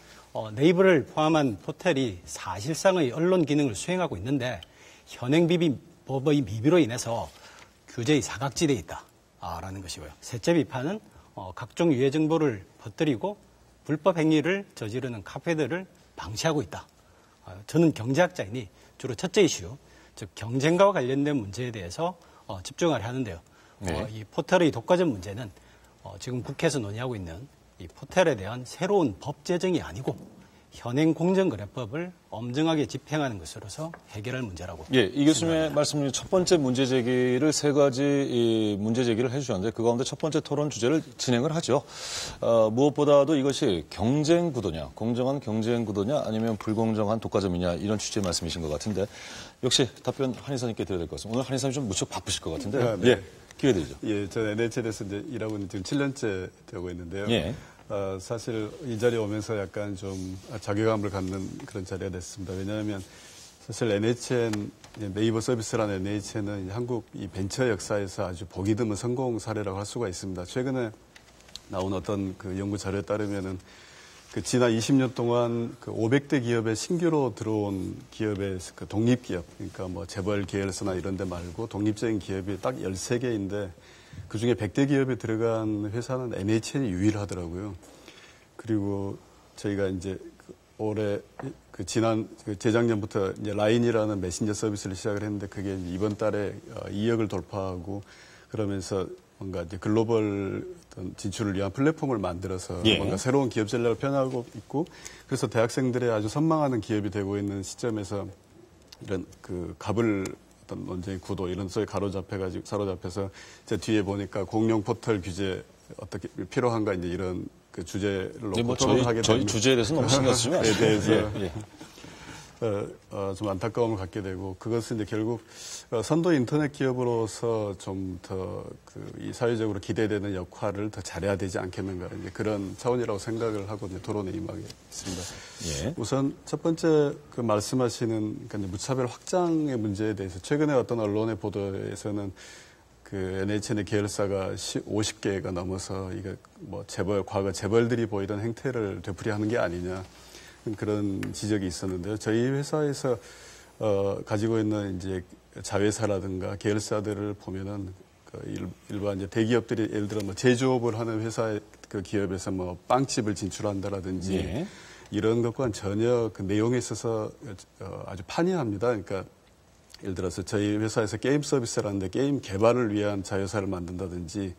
네이버를 포함한 포털이 사실상의 언론 기능을 수행하고 있는데 현행 법의 미비로 인해서 규제의 사각지대에 있다. 라는 것이고요. 셋째 비판은 각종 유해 정보를 퍼뜨리고 불법 행위를 저지르는 카페들을 방치하고 있다. 저는 경제학자이니 주로 첫째 이슈, 즉 경쟁과 관련된 문제에 대해서 집중을 하는데요. 네. 이 포털의 독과점 문제는 지금 국회에서 논의하고 있는 이 포털에 대한 새로운 법 제정이 아니고 현행 공정거래법을 엄정하게 집행하는 것으로서 해결할 문제라고. 예, 이 교수님의 말씀 중 첫 번째 문제 제기를 세 가지 문제 제기를 해주셨는데 그 가운데 첫 번째 토론 주제를 진행을 하죠. 무엇보다도 이것이 경쟁 구도냐, 공정한 경쟁 구도냐, 아니면 불공정한 독과점이냐 이런 취지의 말씀이신 것 같은데 역시 답변 한 이사님께 드려야 될 것 같습니다. 오늘 한 이사님 좀 무척 바쁘실 것 같은데. 네. 예, 기회 드리죠. 예, 저 NHN에서 이제 일하고 있는 지금 7년째 되고 있는데요. 예. 사실 이 자리에 오면서 약간 좀 자괴감을 갖는 그런 자리가 됐습니다. 왜냐하면 사실 NHN, 네이버 서비스라는 NHN은 한국 이 벤처 역사에서 아주 보기 드문 성공 사례라고 할 수가 있습니다. 최근에 나온 어떤 그 연구 자료에 따르면은 그 지난 20년 동안 그 500대 기업에 신규로 들어온 기업의 그 독립기업, 그러니까 뭐 재벌 계열사나 이런 데 말고 독립적인 기업이 딱 13개인데 그 중에 100대 기업에 들어간 회사는 NHN이 유일하더라고요. 그리고 저희가 이제 올해 재작년부터 이제 라인이라는 메신저 서비스를 시작을 했는데 그게 이번 달에 2억을 돌파하고 그러면서 뭔가 이제 글로벌 진출을 위한 플랫폼을 만들어서 예. 뭔가 새로운 기업 전략을 펴나가고 있고 그래서 대학생들의 아주 선망하는 기업이 되고 있는 시점에서 이런 그 갑을 어떤 논쟁의 구도 이런 소에 사로잡혀서 제 뒤에 보니까 공룡 포털 규제 어떻게 필요한가 이제 이런 그 주제를 놓고 뭐 토론을 하게 저희 되면 주제에 대해서 너무 신경 쓰지 마시고. 대해서 예. 좀 안타까움을 갖게 되고 그것은 이제 결국 선도 인터넷 기업으로서 좀 더 이 사회적으로 기대되는 역할을 더 잘해야 되지 않겠는가 이제 그런 차원이라고 생각을 하고 이제 토론에 임하겠습니다. 예. 우선 첫 번째 그 말씀하시는 그러니까 이제 무차별 확장의 문제에 대해서 최근에 어떤 언론의 보도에서는 그 NHN의 계열사가 50개가 넘어서 이게 뭐 과거 재벌들이 보이던 행태를 되풀이하는 게 아니냐. 그런 지적이 있었는데요. 저희 회사에서 가지고 있는 이제 자회사라든가 계열사들을 보면은 일반 이제 대기업들이 예를 들어 뭐 제조업을 하는 회사의 그 기업에서 뭐 빵집을 진출한다라든지 예. 이런 것과는 전혀 그 내용에 있어서 아주 판이합니다. 그러니까 예를 들어서 저희 회사에서 게임 서비스라는데 게임 개발을 위한 자회사를 만든다든지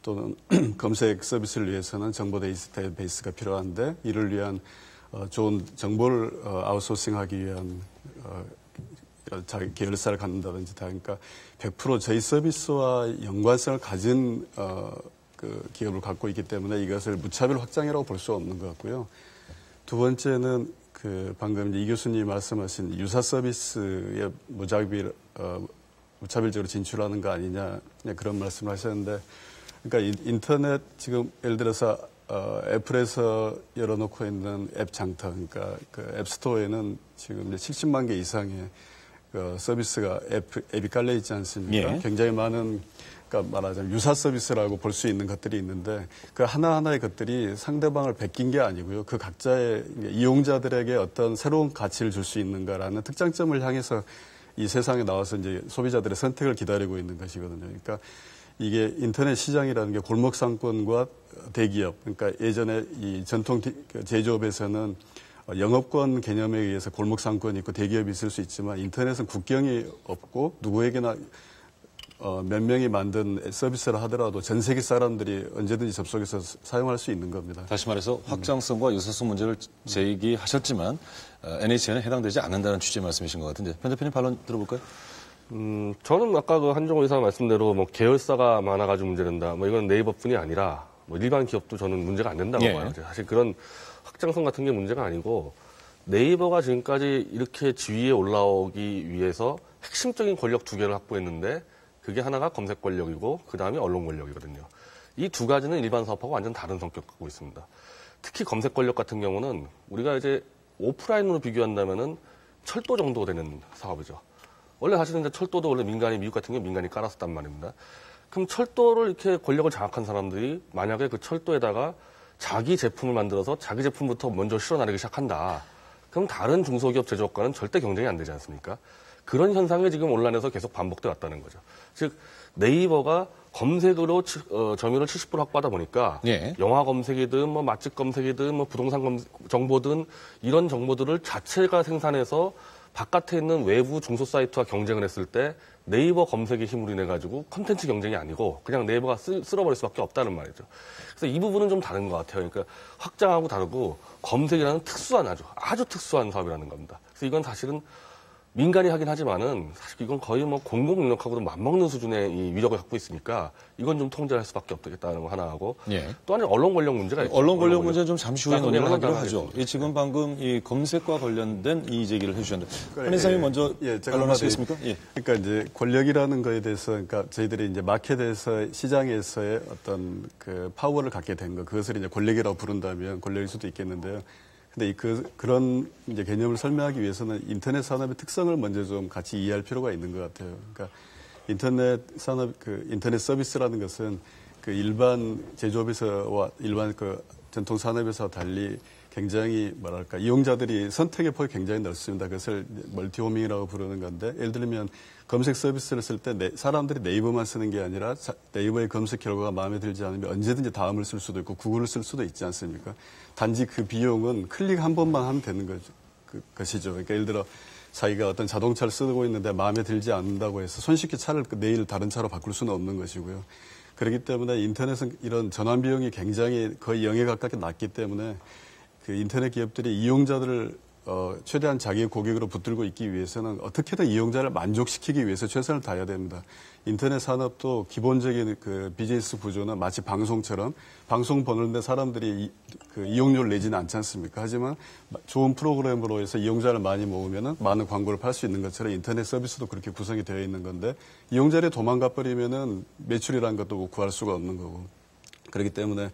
또는 검색 서비스를 위해서는 정보 데이터베이스가 필요한데 이를 위한 좋은 정보를 아웃소싱하기 위한 자기 계열사를 갖는다든지 다 그러니까 100% 저희 서비스와 연관성을 가진 그 기업을 갖고 있기 때문에 이것을 무차별 확장이라고 볼 수 없는 것 같고요. 두 번째는 그 방금 이 교수님이 말씀하신 유사 서비스에 무차별적으로 진출하는 거 아니냐 그런 말씀을 하셨는데 그러니까 인터넷 지금 예를 들어서 애플에서 열어놓고 있는 앱 장터, 그러니까 그 앱스토어에는 지금 이제 70만 개 이상의 그 서비스가 앱이 깔려 있지 않습니까? 예. 굉장히 많은, 그러니까 말하자면 유사 서비스라고 볼 수 있는 것들이 있는데 그 하나하나의 것들이 상대방을 베낀 게 아니고요. 그 각자의 이용자들에게 어떤 새로운 가치를 줄 수 있는가라는 특장점을 향해서 이 세상에 나와서 이제 소비자들의 선택을 기다리고 있는 것이거든요. 그러니까 이게 인터넷 시장이라는 게 골목 상권과 대기업, 그러니까 예전에 이 전통 제조업에서는 영업권 개념에 의해서 골목 상권이 있고 대기업이 있을 수 있지만 인터넷은 국경이 없고 누구에게나 몇 명이 만든 서비스를 하더라도 전 세계 사람들이 언제든지 접속해서 사용할 수 있는 겁니다. 다시 말해서 확장성과 유사성 문제를 제기하셨지만 NHN에 해당되지 않는다는 취지의 말씀이신 것 같은데 편 대표님 반론 들어볼까요? 저는 아까 그 한종호 이사 말씀대로 뭐 계열사가 많아가지고 문제된다. 뭐 이건 네이버뿐이 아니라 뭐 일반 기업도 저는 문제가 안 된다고 예. 봐요. 사실 그런 확장성 같은 게 문제가 아니고 네이버가 지금까지 이렇게 지위에 올라오기 위해서 핵심적인 권력 두 개를 확보했는데 그게 하나가 검색 권력이고 그 다음에 언론 권력이거든요. 이 두 가지는 일반 사업하고 완전 다른 성격 갖고 있습니다. 특히 검색 권력 같은 경우는 우리가 이제 오프라인으로 비교한다면은 철도 정도 되는 사업이죠. 원래 사실은 이제 철도도 원래 미국 같은 경우 민간이 깔았었단 말입니다. 그럼 철도를 이렇게 권력을 장악한 사람들이 만약에 그 철도에다가 자기 제품을 만들어서 자기 제품부터 먼저 실어나르기 시작한다. 그럼 다른 중소기업 제조업과는 절대 경쟁이 안 되지 않습니까? 그런 현상이 지금 온라인에서 계속 반복돼 왔다는 거죠. 즉 네이버가 검색으로 점유율을 70% 확보하다 보니까 예. 영화 검색이든 뭐 맛집 검색이든 뭐 부동산 정보든 이런 정보들을 자체가 생산해서 바깥에 있는 외부 중소 사이트와 경쟁을 했을 때 네이버 검색의 힘으로 인해 가지고 콘텐츠 경쟁이 아니고 그냥 네이버가 쓸어버릴 수밖에 없다는 말이죠. 그래서 이 부분은 좀 다른 것 같아요. 그러니까 확장하고 다르고 검색이라는 특수한 아주 특수한 사업이라는 겁니다. 그래서 이건 사실은 민간이 하긴 하지만은 사실 이건 거의 뭐 공공 능력하고도 맞먹는 수준의 이 위력을 갖고 있으니까 이건 좀 통제할 수밖에 없겠다는 거 하나 하고 예. 또 하나 언론 권력 문제가 있죠. 언론 권력 문제는 좀 잠시 후에 논의를 하기로 하겠습니다. 하죠. 예, 지금 방금 이 검색과 관련된 이 제기를 해주셨는데 한 이사님 먼저 반론하시겠습니까? 예. 그러니까 이제 권력이라는 거에 대해서 그러니까 저희들이 이제 마켓에서 시장에서의 어떤 그 파워를 갖게 된 거 그것을 이제 권력이라고 부른다면 권력일 수도 있겠는데요. 근데 그런 이제 개념을 설명하기 위해서는 인터넷 산업의 특성을 먼저 좀 같이 이해할 필요가 있는 것 같아요. 그러니까 인터넷 산업, 인터넷 서비스라는 것은 그 일반 제조업에서와 일반 그 전통 산업에서와 달리 굉장히 뭐랄까 이용자들이 선택의 폭이 굉장히 넓습니다. 그것을 멀티호밍이라고 부르는 건데 예를 들면 검색 서비스를 쓸 때 사람들이 네이버만 쓰는 게 아니라 네이버의 검색 결과가 마음에 들지 않으면 언제든지 다음을 쓸 수도 있고 구글을 쓸 수도 있지 않습니까? 단지 그 비용은 클릭 한 번만 하면 되는 것이죠. 그러니까 예를 들어 자기가 어떤 자동차를 쓰고 있는데 마음에 들지 않는다고 해서 손쉽게 차를 내일 다른 차로 바꿀 수는 없는 것이고요. 그렇기 때문에 인터넷은 이런 전환 비용이 굉장히 거의 0에 가깝게 낮기 때문에 그 인터넷 기업들이 이용자들을 최대한 자기의 고객으로 붙들고 있기 위해서는 어떻게든 이용자를 만족시키기 위해서 최선을 다해야 됩니다. 인터넷 산업도 기본적인 그 비즈니스 구조는 마치 방송처럼 방송 보는데 사람들이 그 이용료를 내지는 않지 않습니까? 하지만 좋은 프로그램으로 해서 이용자를 많이 모으면은 많은 광고를 팔 수 있는 것처럼 인터넷 서비스도 그렇게 구성이 되어 있는 건데 이용자들이 도망가 버리면은 매출이라는 것도 구할 수가 없는 거고 그렇기 때문에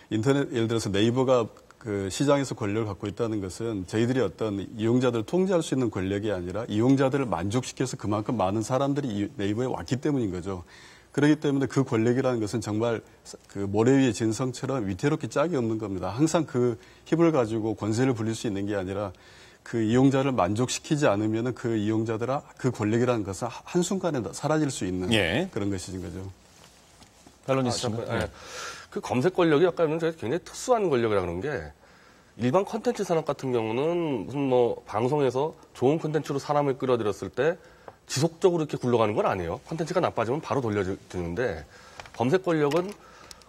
인터넷 예를 들어서 네이버가 그 시장에서 권력을 갖고 있다는 것은 저희들이 어떤 이용자들을 통제할 수 있는 권력이 아니라 이용자들을 만족시켜서 그만큼 많은 사람들이 네이버에 왔기 때문인 거죠. 그렇기 때문에 그 권력이라는 것은 정말 그 모래 위의 진성처럼 위태롭게 짝이 없는 겁니다. 항상 그 힘을 가지고 권세를 부릴 수 있는 게 아니라 그 이용자를 만족시키지 않으면 그 이용자들아 그 권력이라는 것은 한순간에 사라질 수 있는 예. 그런 것인 거죠. 반론 있으신가요? 그 검색 권력이 아까 굉장히 특수한 권력이라 그런 게 일반 콘텐츠 산업 같은 경우는 무슨 뭐 방송에서 좋은 콘텐츠로 사람을 끌어들였을 때 지속적으로 이렇게 굴러가는 건 아니에요. 콘텐츠가 나빠지면 바로 돌려주는데 검색 권력은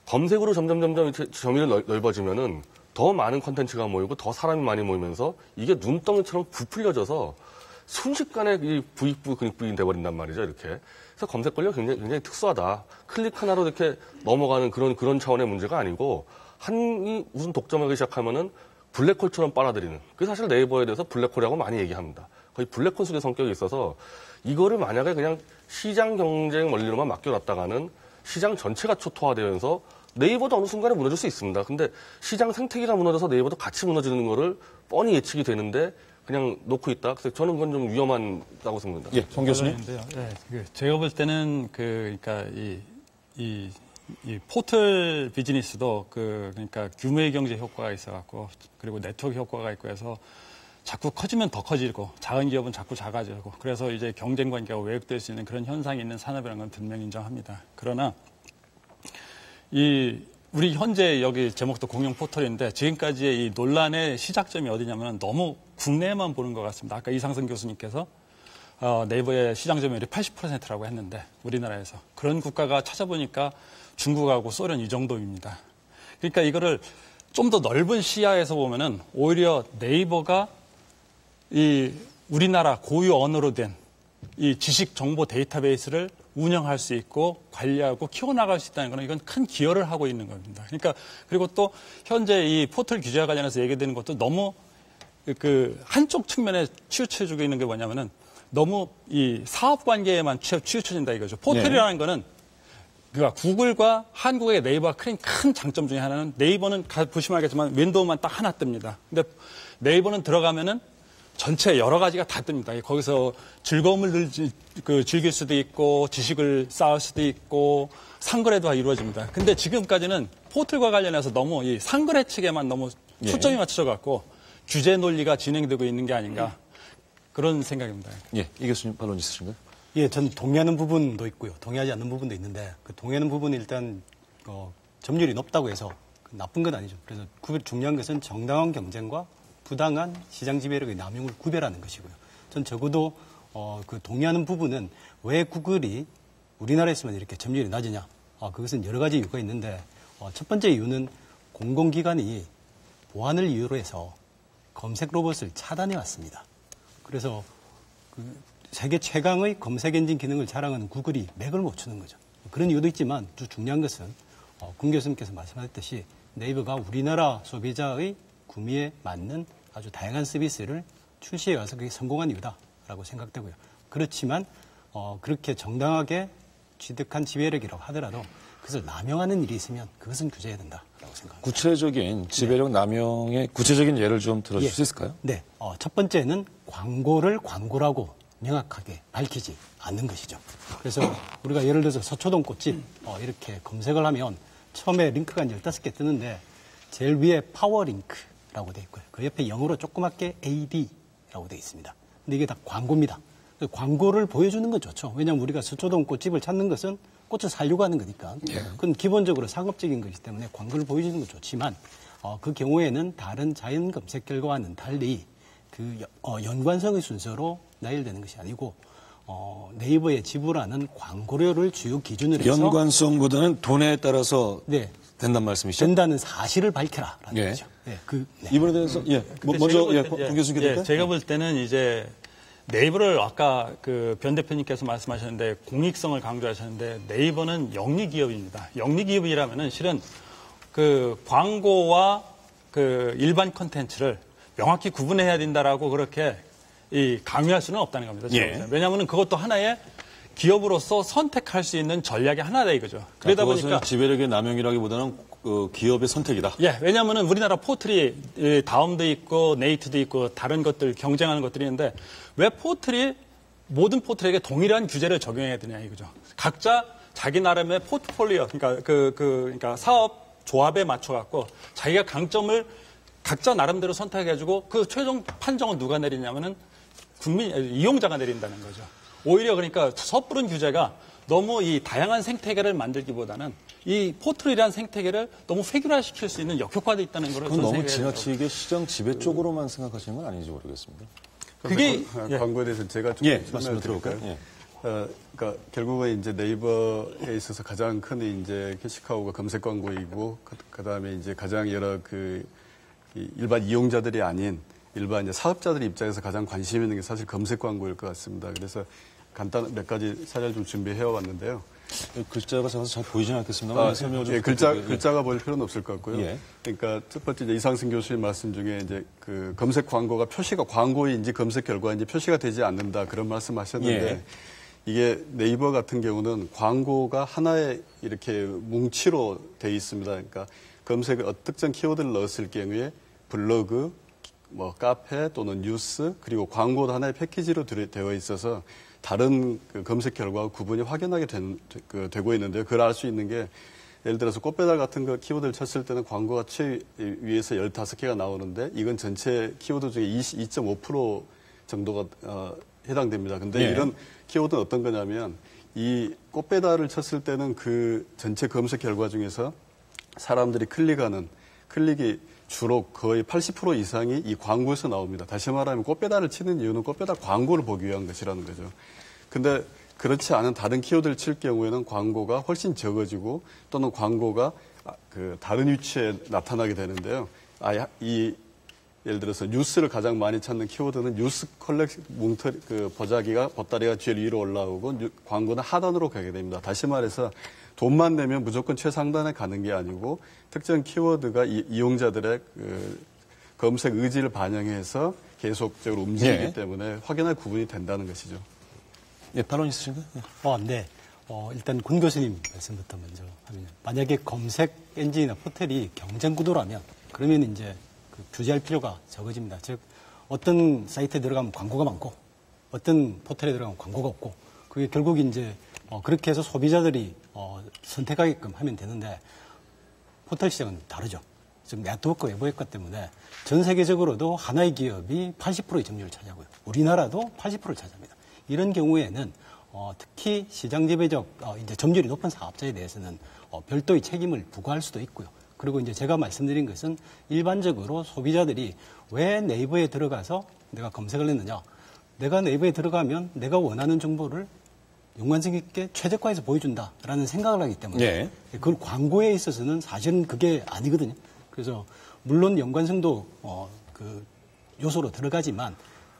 검색으로 점점 점유율이 넓어지면은 더 많은 콘텐츠가 모이고 더 사람이 많이 모이면서 이게 눈덩이처럼 부풀려져서 순식간에 이 부익부 근육부인 돼버린단 말이죠. 이렇게. 그래서 검색 권력 굉장히 특수하다. 클릭 하나로 이렇게 넘어가는 그런 차원의 문제가 아니고 한이 무슨 독점하기 시작하면은 블랙홀처럼 빨아들이는. 그게 사실 네이버에 대해서 블랙홀이라고 많이 얘기합니다. 거의 블랙홀 속의 성격이 있어서 이거를 만약에 그냥 시장 경쟁 원리로만 맡겨놨다가는 시장 전체가 초토화되면서 네이버도 어느 순간에 무너질 수 있습니다. 근데 시장 생태계가 무너져서 네이버도 같이 무너지는 거를 뻔히 예측이 되는데 그냥 놓고 있다. 그래서 저는 그건 좀 위험하다고 생각합니다. 예, 송 교수님. 네, 제가 볼 때는 그러니까 이 포털 비즈니스도 그러니까 규모의 경제 효과가 있어갖고 그리고 네트워크 효과가 있고 해서 자꾸 커지면 더 커지고 작은 기업은 자꾸 작아지고 그래서 이제 경쟁 관계가 왜곡될 수 있는 그런 현상이 있는 산업이라는 건 분명히 인정합니다. 그러나 우리 현재 여기 제목도 공영 포털인데 지금까지의 이 논란의 시작점이 어디냐면 너무 국내만 보는 것 같습니다. 아까 이상승 교수님께서 네이버의 시장 점유율이 80%라고 했는데 우리나라에서 그런 국가가 찾아보니까 중국하고 소련 이 정도입니다. 그러니까 이거를 좀 더 넓은 시야에서 보면은 오히려 네이버가 이 우리나라 고유 언어로 된 이 지식 정보 데이터베이스를 운영할 수 있고 관리하고 키워나갈 수 있다는 것은 이건 큰 기여를 하고 있는 겁니다. 그러니까 그리고 또 현재 이 포털 규제와 관련해서 얘기되는 것도 너무 그 한쪽 측면에 치우쳐지고 있는 게 뭐냐면은 너무 이 사업 관계에만 치우쳐진다 이거죠. 포털이라는 거는 그러니까 구글과 한국의 네이버가 큰 장점 중에 하나는 네이버는 보시면 알겠지만 윈도우만 딱 하나 뜹니다. 근데 네이버는 들어가면은 전체 여러 가지가 다 뜹니다. 거기서 즐거움을 즐길 수도 있고 지식을 쌓을 수도 있고 상거래도 다 이루어집니다. 근데 지금까지는 포털과 관련해서 너무 이 상거래 측에만 너무 초점이 맞춰져갖고 규제 논리가 진행되고 있는 게 아닌가 그런 생각입니다. 예, 이 교수님 반론 있으신가요? 예, 전 동의하는 부분도 있고요. 동의하지 않는 부분도 있는데 그 동의하는 부분은 일단 점유율이 높다고 해서 나쁜 건 아니죠. 그래서 중요한 것은 정당한 경쟁과 부당한 시장 지배력의 남용을 구별하는 것이고요. 전 적어도 그 동의하는 부분은 왜 구글이 우리나라에서만 이렇게 점유율이 낮으냐? 그것은 여러 가지 이유가 있는데 첫 번째 이유는 공공기관이 보안을 이유로 해서 검색 로봇을 차단해 왔습니다. 그래서 그 세계 최강의 검색 엔진 기능을 자랑하는 구글이 맥을 못 추는 거죠. 그런 이유도 있지만 또 중요한 것은 군 교수님께서 말씀하셨듯이 네이버가 우리나라 소비자의 구매에 맞는 아주 다양한 서비스를 출시해 와서 그게 성공한 이유다라고 생각되고요. 그렇지만 그렇게 정당하게 취득한 지배력이라고 하더라도 그것을 남용하는 일이 있으면 그것은 규제해야 된다라고 생각합니다. 구체적인 지배력 남용의 구체적인 예를 좀 들어줄 수 있을까요? 네. 첫 번째는 광고를 광고라고 명확하게 밝히지 않는 것이죠. 그래서 우리가 예를 들어서 서초동 꽃집 이렇게 검색을 하면 처음에 링크가 15개 뜨는데 제일 위에 파워링크라고 돼 있고요. 그 옆에 영어로 조그맣게 AD라고 돼 있습니다. 근데 이게 다 광고입니다. 광고를 보여주는 건 좋죠. 왜냐하면 우리가 서초동 꽃집을 찾는 것은 꽃을 사려고 하는 거니까. 그건 기본적으로 상업적인 것이기 때문에 광고를 보여주는 건 좋지만 그 경우에는 다른 자연 검색 결과와는 달리 그 연관성의 순서로 나열되는 것이 아니고 네이버에 지불하는 광고료를 주요 기준으로 해서 연관성보다는 돈에 따라서 된단 말씀이시죠? 된다는 사실을 밝혀라라는 거죠. 이번에 대해서 먼저 권 교수님께 제가 볼 때는 이제 네이버를 아까 그 변 대표님께서 말씀하셨는데 공익성을 강조하셨는데 네이버는 영리기업입니다. 영리기업이라면은 실은 그 광고와 그 일반 콘텐츠를 명확히 구분해야 된다라고 그렇게 강요할 수는 없다는 겁니다. 왜냐하면 그것도 하나의 기업으로서 선택할 수 있는 전략의 하나다 이거죠. 그러다 보니까 지배력의 남용이라기보다는 기업의 선택이다. 왜냐하면 우리나라 포털이 다음도 있고 네이트도 있고 다른 것들 경쟁하는 것들이 있는데 왜 포털이 모든 포털에게 동일한 규제를 적용해야 되냐 이거죠. 각자 자기 나름의 포트폴리오, 그러니까 사업 조합에 맞춰 갖고 자기가 강점을 각자 나름대로 선택해가지고 그 최종 판정은 누가 내리냐면은 이용자가 내린다는 거죠. 오히려 그러니까 섣부른 규제가 너무 이 다양한 생태계를 만들기보다는 이 포털이라는 생태계를 너무 획일화시킬 수 있는 역효과도 있다는 걸 그건 너무 지나치게 시장 지배 쪽으로만 생각하시는 건 아닌지 모르겠습니다. 그게 광고에 대해서 제가 좀 말씀을 들어볼까요? 그러니까 결국은 이제 네이버에 있어서 가장 큰 이제 캐시카우가 검색 광고이고 그다음에 이제 가장 여러 일반 이용자들이 아닌 일반 이제 사업자들 입장에서 가장 관심 있는 게 사실 검색 광고일 것 같습니다. 그래서 간단 몇 가지 사례를 좀 준비해 왔는데요. 글자가 작아서 잘 보이지는 않겠습니다만 설명을 좀 글자가 보일 필요는 없을 것 같고요. 그러니까 첫 번째 이제 이상승 교수님 말씀 중에 이제 그 검색 광고가 표시가 광고인지 검색 결과인지 표시가 되지 않는다 그런 말씀하셨는데 이게 네이버 같은 경우는 광고가 하나의 이렇게 뭉치로 돼 있습니다. 그러니까 검색을 특정 키워드를 넣었을 경우에 블로그, 카페 또는 뉴스 그리고 광고도 하나의 패키지로 되어 있어서 다른 그 검색 결과와 구분이 확연하게 되고 있는데요. 그걸 알 수 있는 게 예를 들어서 꽃배달 같은 거 키워드를 쳤을 때는 광고가 최위에서 15개가 나오는데 이건 전체 키워드 중에 2.5% 정도가 해당됩니다. 근데 이런 키워드는 어떤 거냐면 이 꽃배달을 쳤을 때는 그 전체 검색 결과 중에서 사람들이 클릭이 주로 거의 80% 이상이 이 광고에서 나옵니다. 다시 말하면 꽃배달을 치는 이유는 꽃배달 광고를 보기 위한 것이라는 거죠. 근데 그렇지 않은 다른 키워드를 칠 경우에는 광고가 훨씬 적어지고 또는 광고가 그 다른 위치에 나타나게 되는데요. 예를 들어서 뉴스를 가장 많이 찾는 키워드는 뉴스 보따리가 제일 위로 올라오고 광고는 하단으로 가게 됩니다. 다시 말해서 돈만 내면 무조건 최상단에 가는 게 아니고 특정 키워드가 이용자들의 검색 의지를 반영해서 계속적으로 움직이기 때문에 확연한 구분이 된다는 것이죠. 반론 있으신가요? 네. 일단 군 교수님 말씀부터 먼저 하면 만약에 검색 엔진이나 포털이 경쟁 구도라면 그러면 이제 규제할 필요가 적어집니다. 즉 어떤 사이트에 들어가면 광고가 많고 어떤 포털에 들어가면 광고가 없고 그게 결국 이제 그렇게 해서 소비자들이 선택하게끔 하면 되는데 포털 시장은 다르죠. 즉 네트워크 외부효과 때문에 전 세계적으로도 하나의 기업이 80%의 점유율을 차지하고요. 우리나라도 80%를 차지합니다. 이런 경우에는 특히 시장 지배적 이제 점유율이 높은 사업자에 대해서는 별도의 책임을 부과할 수도 있고요. 그리고 이제 제가 말씀드린 것은 일반적으로 소비자들이 왜 네이버에 들어가서 내가 검색을 했느냐. 내가 네이버에 들어가면 내가 원하는 정보를 연관성 있게 최적화해서 보여준다라는 생각을 하기 때문에 그걸 광고에 있어서는 사실은 그게 아니거든요. 그래서 물론 연관성도 그 요소로 들어가지만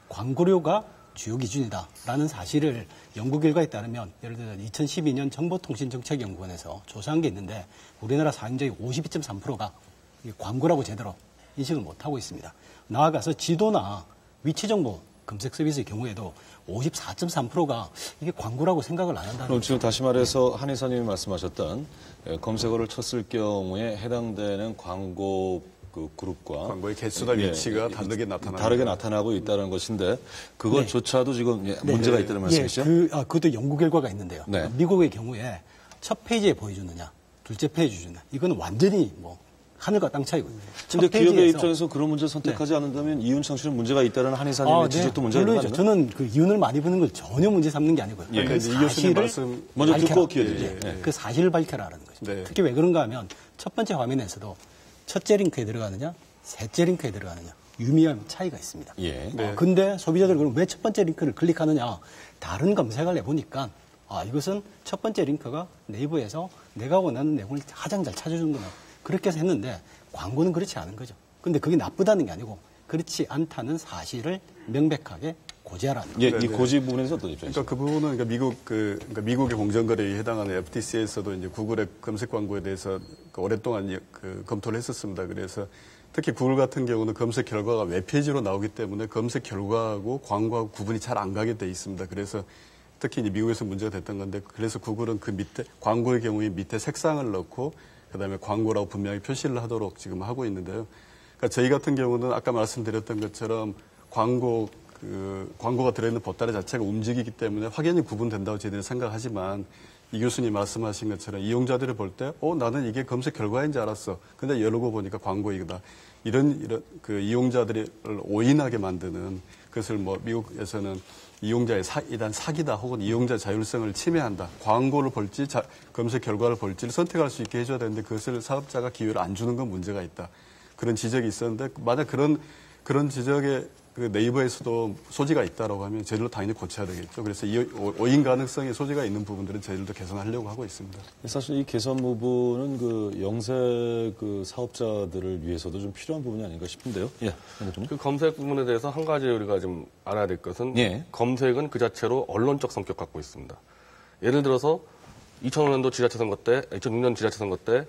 광고료가 주요 기준이다라는 사실을 연구 결과에 따르면 예를 들어 2012년 정보통신정책연구원에서 조사한 게 있는데 우리나라 사용자의 52.3%가 광고라고 제대로 인식을 못하고 있습니다. 나아가서 지도나 위치정보 검색 서비스의 경우에도 54.3%가 이게 광고라고 생각을 안 한다는 그럼 지금 다시 말해서 한 이사님이 말씀하셨던 검색어를 쳤을 경우에 해당되는 광고 그 그룹과 광고의 개수나 위치가 다르게 나타나고 있다는 것인데 그것조차도 지금 문제가 있다는 말씀이시죠? 그것도 연구 결과가 있는데요. 네. 미국의 경우에 첫 페이지에 보여주느냐, 둘째 페이지에 주느냐, 이건 완전히 뭐 하늘과 땅 차이고요. 근데 기업의 입장에서 그런 문제를 선택하지 않는다면 이윤창 씨는 문제가 있다는 한 이사님의 지적도 문제가 있는 거 아닌가요? 저는 그 이윤을 많이 보는 걸 전혀 문제 삼는 게 아니고요. 그 사실을 먼저 듣고 기회드리죠. 그 사실을 밝혀라라는 거죠. 네. 특히 왜 그런가 하면 첫 번째 화면에서도 첫째 링크에 들어가느냐, 셋째 링크에 들어가느냐, 유의미한 차이가 있습니다. 근데 소비자들은 그럼 왜 첫 번째 링크를 클릭하느냐, 다른 검색을 해보니까 이것은 첫 번째 링크가 네이버에서 내가 원하는 내용을 가장 잘 찾아주는구나. 그렇게 해서 했는데 광고는 그렇지 않은 거죠. 근데 그게 나쁘다는 게 아니고 그렇지 않다는 사실을 명백하게 고지하라는 거죠. 이 고지 부분에서 어떤 입장이죠? 그러니까 그 부분은 그러니까 미국의 공정거래에 해당하는 FTC에서도 이제 구글의 검색 광고에 대해서 오랫동안 검토를 했었습니다. 그래서 특히 구글 같은 경우는 검색 결과가 웹페이지로 나오기 때문에 검색 결과하고 광고하고 구분이 잘 안 가게 돼 있습니다. 그래서 특히 이제 미국에서 문제가 됐던 건데 그래서 구글은 그 밑에 광고의 경우에 밑에 색상을 넣고 그다음에 광고라고 분명히 표시를 하도록 지금 하고 있는데요. 그러니까 저희 같은 경우는 아까 말씀드렸던 것처럼 광고가 들어있는 보따리 자체가 움직이기 때문에 확연히 구분된다고 저희들이 생각하지만 이 교수님 말씀하신 것처럼 이용자들이 볼 때, 나는 이게 검색 결과인 줄 알았어. 근데 열고 보니까 광고이다. 이런 그 이용자들을 오인하게 만드는 그것을 뭐 미국에서는 이용자의 일단 사기다 혹은 이용자 자율성을 침해한다. 광고를 볼지 검색 결과를 볼지를 선택할 수 있게 해줘야 되는데 그것을 사업자가 기회를 안 주는 건 문제가 있다. 그런 지적이 있었는데 만약 그런 지적에 그 네이버에서도 소지가 있다라고 하면 저희들도 당연히 고쳐야 되겠죠. 그래서 이 오인 가능성의 소지가 있는 부분들은 저희들도 개선하려고 하고 있습니다. 사실 이 개선 부분은 그 영세 그 사업자들을 위해서도 좀 필요한 부분이 아닌가 싶은데요. 그 검색 부분에 대해서 한 가지 우리가 좀 알아야 될 것은 검색은 그 자체로 언론적 성격 갖고 있습니다. 예를 들어서 2005년도 지자체 선거 때, 2006년 지자체 선거 때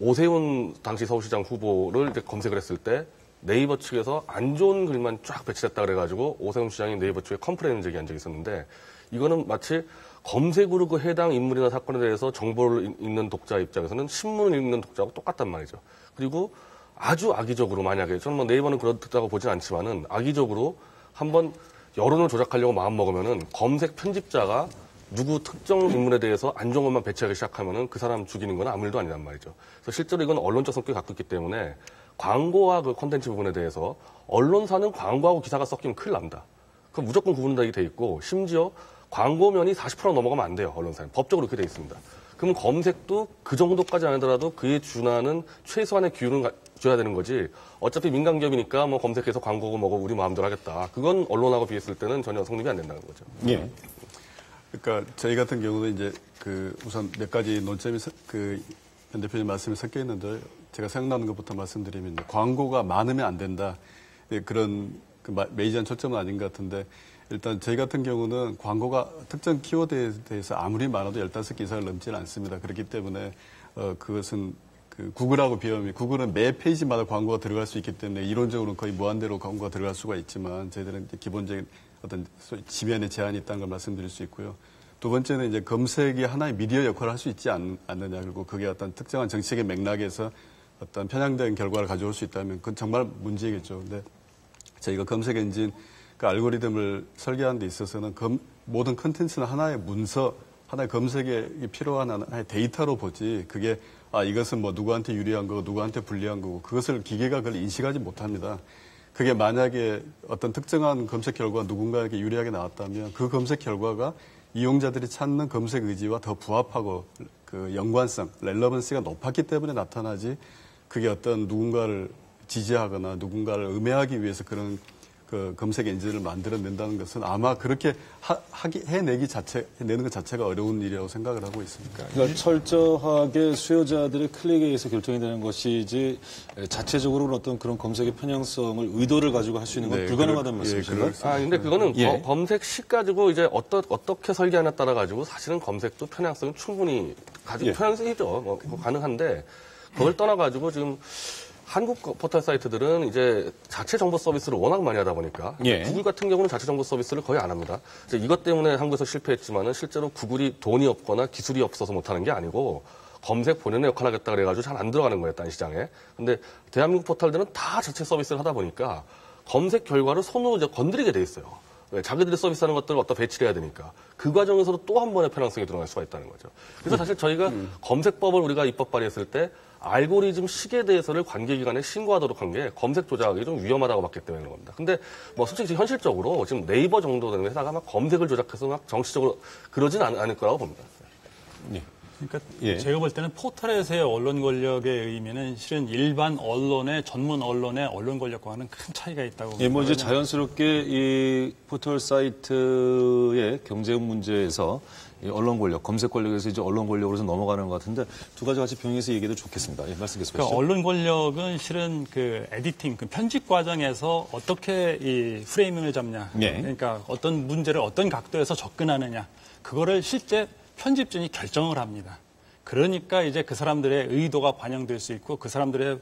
오세훈 당시 서울시장 후보를 이제 검색을 했을 때 네이버 측에서 안 좋은 글만 쫙 배치됐다 그래가지고 오세훈 시장이 네이버 측에 컴플레인을 제기한 적이 있었는데 이거는 마치 검색으로 그 해당 인물이나 사건에 대해서 정보를 읽는 독자 입장에서는 신문을 읽는 독자하고 똑같단 말이죠. 그리고 아주 악의적으로 만약에 저는 뭐 네이버는 그렇다고 보진 않지만은 악의적으로 한번 여론을 조작하려고 마음먹으면은 검색 편집자가 누구 특정 인물에 대해서 안 좋은 것만 배치하기 시작하면은 그 사람 죽이는 건 아무 일도 아니란 말이죠. 그래서 실제로 이건 언론적 성격이 갖고 있기 때문에 광고와 그 콘텐츠 부분에 대해서 언론사는 광고하고 기사가 섞이면 큰일 납니다. 그럼 무조건 구분되게 돼 있고 심지어 광고면이 40% 넘어가면 안 돼요. 언론사는. 법적으로 그렇게 돼 있습니다. 그럼 검색도 그 정도까지 아니더라도 그에 준하는 최소한의 기준을 줘야 되는 거지. 어차피 민간 기업이니까 뭐 검색해서 광고고 뭐고 우리 마음대로 하겠다. 그건 언론하고 비했을 때는 전혀 성립이 안 된다는 거죠. 그러니까 저희 같은 경우는 이제 우선 몇 가지 논점이 현 대표님 말씀이 섞여 있는데 제가 생각나는 것부터 말씀드리면 광고가 많으면 안 된다. 그런 메이저한 초점은 아닌 것 같은데 일단 저희 같은 경우는 광고가 특정 키워드에 대해서 아무리 많아도 15기사를 넘지는 않습니다. 그렇기 때문에 그것은 구글하고 비하면 구글은 매 페이지마다 광고가 들어갈 수 있기 때문에 이론적으로는 거의 무한대로 광고가 들어갈 수가 있지만 저희들은 이제 기본적인 어떤 지면의 제한이 있다는 걸 말씀드릴 수 있고요. 두 번째는 이제 검색이 하나의 미디어 역할을 할 수 있지 않느냐. 그리고 그게 어떤 특정한 정책의 맥락에서 어떤 편향된 결과를 가져올 수 있다면 그건 정말 문제겠죠. 근데 저희가 검색 엔진 그 알고리즘을 설계하는 데 있어서는 모든 컨텐츠는 하나의 문서, 하나의 검색에 필요한 하나의 데이터로 보지 그게 이것은 뭐 누구한테 유리한 거고 누구한테 불리한 거고 그것을 기계가 그걸 인식하지 못합니다. 그게 만약에 어떤 특정한 검색 결과가 누군가에게 유리하게 나왔다면 그 검색 결과가 이용자들이 찾는 검색 의지와 더 부합하고 그 연관성, 렐러번시가 높았기 때문에 나타나지 그게 어떤 누군가를 지지하거나 누군가를 음해하기 위해서 그런 그 검색 엔진을 만들어낸다는 것은 아마 그렇게 해내는 것 자체가 어려운 일이라고 생각을 하고 있습니다. 그러니까 철저하게 수요자들의 클릭에 의해서 결정이 되는 것이지 자체적으로 어떤 그런 검색의 편향성을 의도를 가지고 할 수 있는 건 네, 불가능하다는 말씀이신가요? 근데 그거는 예. 검색 시 가지고 이제 어떻게 설계하냐에 따라 가지고 사실은 검색도 편향성이 충분히 가지고 예. 편향성이죠. 가능한데 그걸 떠나 가지고 지금 한국 포털 사이트들은 이제 자체 정보 서비스를 워낙 많이 하다 보니까 예. 구글 같은 경우는 자체 정보 서비스를 거의 안 합니다. 이것 때문에 한국에서 실패했지만은 실제로 구글이 돈이 없거나 기술이 없어서 못하는 게 아니고 검색 본연의 역할을 하겠다 그래가지고 잘 안 들어가는 거예요, 딴 시장에. 근데 대한민국 포털들은 다 자체 서비스를 하다 보니까 검색 결과를 손으로 이제 건드리게 돼 있어요. 왜? 자기들이 서비스하는 것들을 어디다 배치를 해야 되니까. 그 과정에서도 또 한 번의 편향성이 드러날 수가 있다는 거죠. 그래서 사실 저희가 검색법을 우리가 입법 발의했을 때 알고리즘 식에 대해서를 관계기관에 신고하도록 한 게 검색 조작이 좀 위험하다고 봤기 때문에 그런 겁니다. 근데 뭐 솔직히 현실적으로 지금 네이버 정도 되는 회사가 막 검색을 조작해서 막 정치적으로 그러진 않을 거라고 봅니다. 예. 그러니까 예. 제가 볼 때는 포털에서의 언론 권력의 의미는 실은 일반 언론의 전문 언론의 언론 권력과는 큰 차이가 있다고 봅니다. 예, 뭐 이제 자연스럽게 이 포털 사이트의 경쟁 문제에서 이 언론 권력, 검색 권력에서 이제 언론 권력으로 넘어가는 것 같은데 두 가지 같이 병행해서 얘기해도 좋겠습니다. 예, 말씀 계속하시죠. 그러니까 언론 권력은 실은 그 에디팅, 그 편집 과정에서 어떻게 이 프레이밍을 잡냐. 예. 그러니까 어떤 문제를 어떤 각도에서 접근하느냐. 그거를 실제 편집진이 결정을 합니다. 그러니까 이제 그 사람들의 의도가 반영될 수 있고 그 사람들의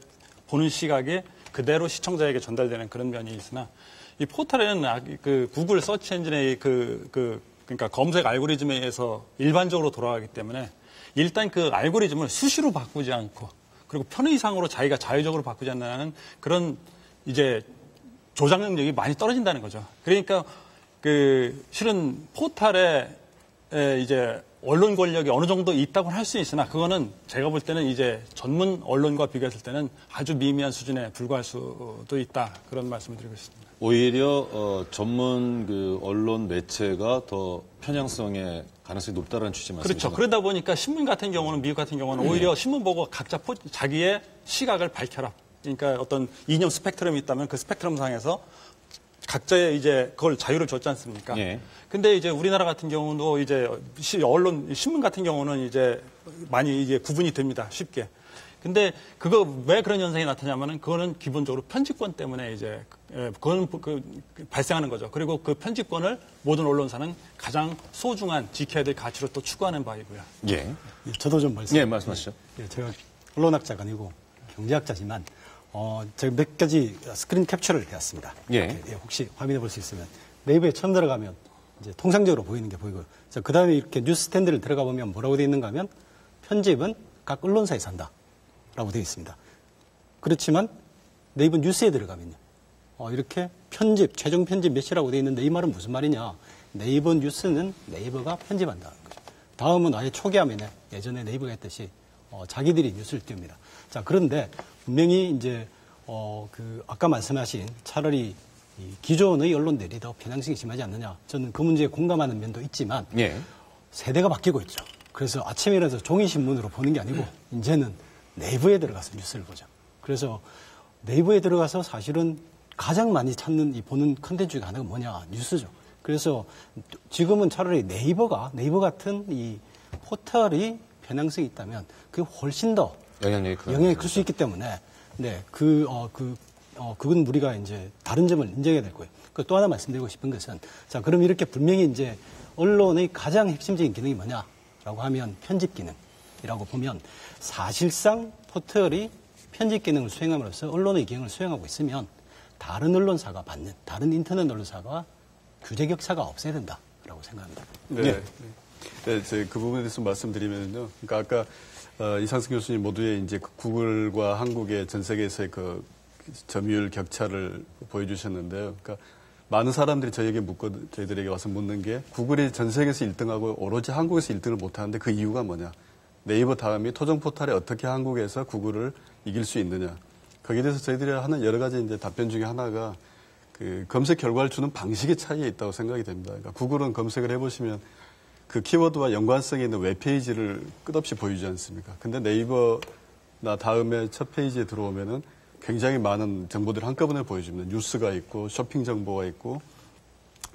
보는 시각이 그대로 시청자에게 전달되는 그런 면이 있으나 이 포털에는 그 구글 서치 엔진의 그러니까 검색 알고리즘에 의해서 일반적으로 돌아가기 때문에 일단 그 알고리즘을 수시로 바꾸지 않고 그리고 편의상으로 자기가 자유적으로 바꾸지 않는 그런 이제 조작 능력이 많이 떨어진다는 거죠. 그러니까 그 실은 포털에 이제 언론 권력이 어느 정도 있다고 할 수 있으나 그거는 제가 볼 때는 이제 전문 언론과 비교했을 때는 아주 미미한 수준에 불과할 수도 있다. 그런 말씀을 드리고 있습니다. 오히려 전문 그 언론 매체가 더 편향성의 가능성이 높다는 취지 말씀이시죠? 그렇죠. 그러다 보니까 신문 같은 경우는 미국 같은 경우는 오히려 신문 보고 각자 자기의 시각을 밝혀라. 그러니까 어떤 이념 스펙트럼이 있다면 그 스펙트럼 상에서 각자의 이제 그걸 자유를 줬지 않습니까? 예. 근데 이제 우리나라 같은 경우도 이제 언론, 신문 같은 경우는 이제 많이 이제 구분이 됩니다. 쉽게. 근데 그거 왜 그런 현상이 나타나냐면은 그거는 기본적으로 편집권 때문에 이제 그건 발생하는 거죠. 그리고 그 편집권을 모든 언론사는 가장 소중한 지켜야 될 가치로 또 추구하는 바이고요. 예. 저도 좀 예, 말씀하시죠. 예, 제가 언론학자가 아니고 경제학자지만 제가 몇 가지 스크린 캡처를 해왔습니다. 예. 혹시 확인해 볼 수 있으면 네이버에 처음 들어가면 이제 통상적으로 보이는 게 보이고요. 그 다음에 이렇게 뉴스 스탠드를 들어가 보면 뭐라고 되어 있는가 하면 편집은 각 언론사에서 한다라고 되어 있습니다. 그렇지만 네이버 뉴스에 들어가면요. 이렇게 최종 편집 몇이라고 되어 있는데 이 말은 무슨 말이냐. 네이버 뉴스는 네이버가 편집한다는 거죠. 다음은 아예 초기화면에 예전에 네이버가 했듯이 자기들이 뉴스를 띄웁니다. 자, 그런데 분명히 이제 아까 말씀하신 차라리 이 기존의 언론들이 더 편향성이 심하지 않느냐. 저는 그 문제에 공감하는 면도 있지만 예. 세대가 바뀌고 있죠. 그래서 아침에 일어나서 종이신문으로 보는 게 아니고 이제는 네이버에 들어가서 뉴스를 보죠. 그래서 네이버에 들어가서 사실은 가장 많이 보는 컨텐츠 중에 하나가 뭐냐. 뉴스죠. 그래서 지금은 차라리 네이버 같은 이 포털이 편향성이 있다면 그게 훨씬 더 영향이 클 수 있기 때문에 네, 그건 우리가 이제 다른 점을 인정해야 될 거예요. 또 하나 말씀드리고 싶은 것은 자, 그럼 이렇게 분명히 이제 언론의 가장 핵심적인 기능이 뭐냐라고 하면 편집 기능이라고 보면 사실상 포털이 편집 기능을 수행함으로써 언론의 기능을 수행하고 있으면 다른 언론사가 받는 다른 인터넷 언론사가 규제 격차가 없어야 된다라고 생각합니다. 네. 네, 그 부분에 대해서 말씀드리면요. 그러니까 아까 이상승 교수님 모두의 이제 구글과 한국의 전 세계에서의 그 점유율 격차를 보여주셨는데요. 그러니까 많은 사람들이 저희들에게 와서 묻는 게 구글이 전 세계에서 1등하고 오로지 한국에서 1등을 못하는데 그 이유가 뭐냐. 네이버 다음이 토종 포털에 어떻게 한국에서 구글을 이길 수 있느냐. 거기에 대해서 저희들이 하는 여러 가지 이제 답변 중에 하나가 그 검색 결과를 주는 방식의 차이에 있다고 생각이 됩니다. 그러니까 구글은 검색을 해보시면 그 키워드와 연관성이 있는 웹페이지를 끝없이 보여주지 않습니까? 근데 네이버나 다음에 첫 페이지에 들어오면은 굉장히 많은 정보들을 한꺼번에 보여줍니다. 뉴스가 있고 쇼핑 정보가 있고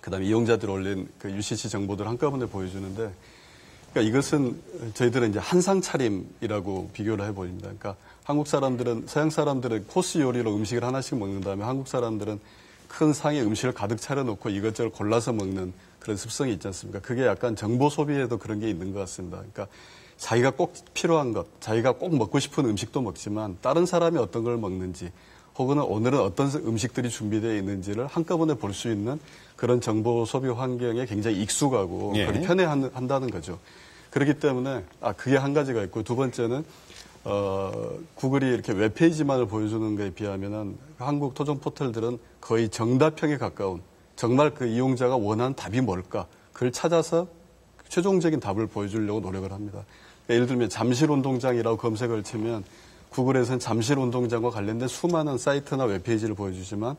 그다음에 이용자들 올린 그 UCC 정보들 한꺼번에 보여주는데 그러니까 이것은 저희들은 이제 한상 차림이라고 비교를 해보입니다. 그러니까 한국 사람들은 서양 사람들은 코스 요리로 음식을 하나씩 먹는 다음에 한국 사람들은 큰 상에 음식을 가득 차려놓고 이것저것 골라서 먹는 그런 습성이 있지 않습니까? 그게 약간 정보 소비에도 그런 게 있는 것 같습니다. 그러니까 자기가 꼭 필요한 것, 자기가 꼭 먹고 싶은 음식도 먹지만 다른 사람이 어떤 걸 먹는지 혹은 오늘은 어떤 음식들이 준비되어 있는지를 한꺼번에 볼 수 있는 그런 정보 소비 환경에 굉장히 익숙하고 예. 그걸 편애한다는 거죠. 그렇기 때문에 그게 한 가지가 있고 두 번째는 구글이 이렇게 웹페이지만을 보여주는 것에 비하면은 한국 토종 포털들은 거의 정답형에 가까운 정말 그 이용자가 원하는 답이 뭘까 그걸 찾아서 최종적인 답을 보여주려고 노력을 합니다. 그러니까 예를 들면 잠실운동장이라고 검색을 치면 구글에서는 잠실운동장과 관련된 수많은 사이트나 웹페이지를 보여주지만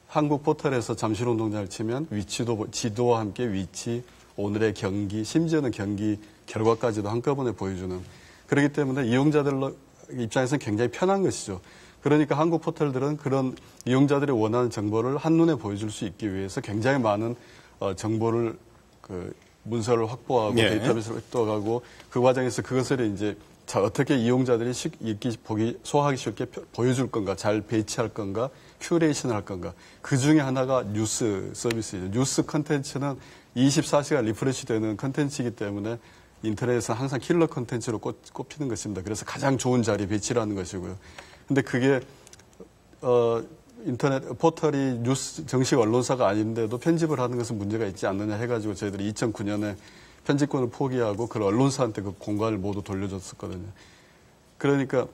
한국 포털에서 잠실운동장을 치면 위치도 지도와 함께 위치, 오늘의 경기, 심지어는 경기 결과까지도 한꺼번에 보여주는 그렇기 때문에 이용자들 입장에서는 굉장히 편한 것이죠. 그러니까 한국 포털들은 그런 이용자들이 원하는 정보를 한눈에 보여줄 수 있기 위해서 굉장히 많은 정보를 문서를 확보하고 예. 데이터베이스를 확보하고 그 과정에서 그것을 이제 어떻게 이용자들이 읽기, 보기, 소화하기 쉽게 보여줄 건가, 잘 배치할 건가, 큐레이션을 할 건가. 그 중에 하나가 뉴스 서비스예요. 뉴스 컨텐츠는 24시간 리프레시 되는 컨텐츠이기 때문에 인터넷에서 항상 킬러 컨텐츠로 꼽히는 것입니다. 그래서 가장 좋은 자리에 배치를 하는 것이고요. 근데 그게, 인터넷 포털이 뉴스 정식 언론사가 아닌데도 편집을 하는 것은 문제가 있지 않느냐 해가지고 저희들이 2009년에 편집권을 포기하고 그 언론사한테 그 공간을 모두 돌려줬었거든요. 그러니까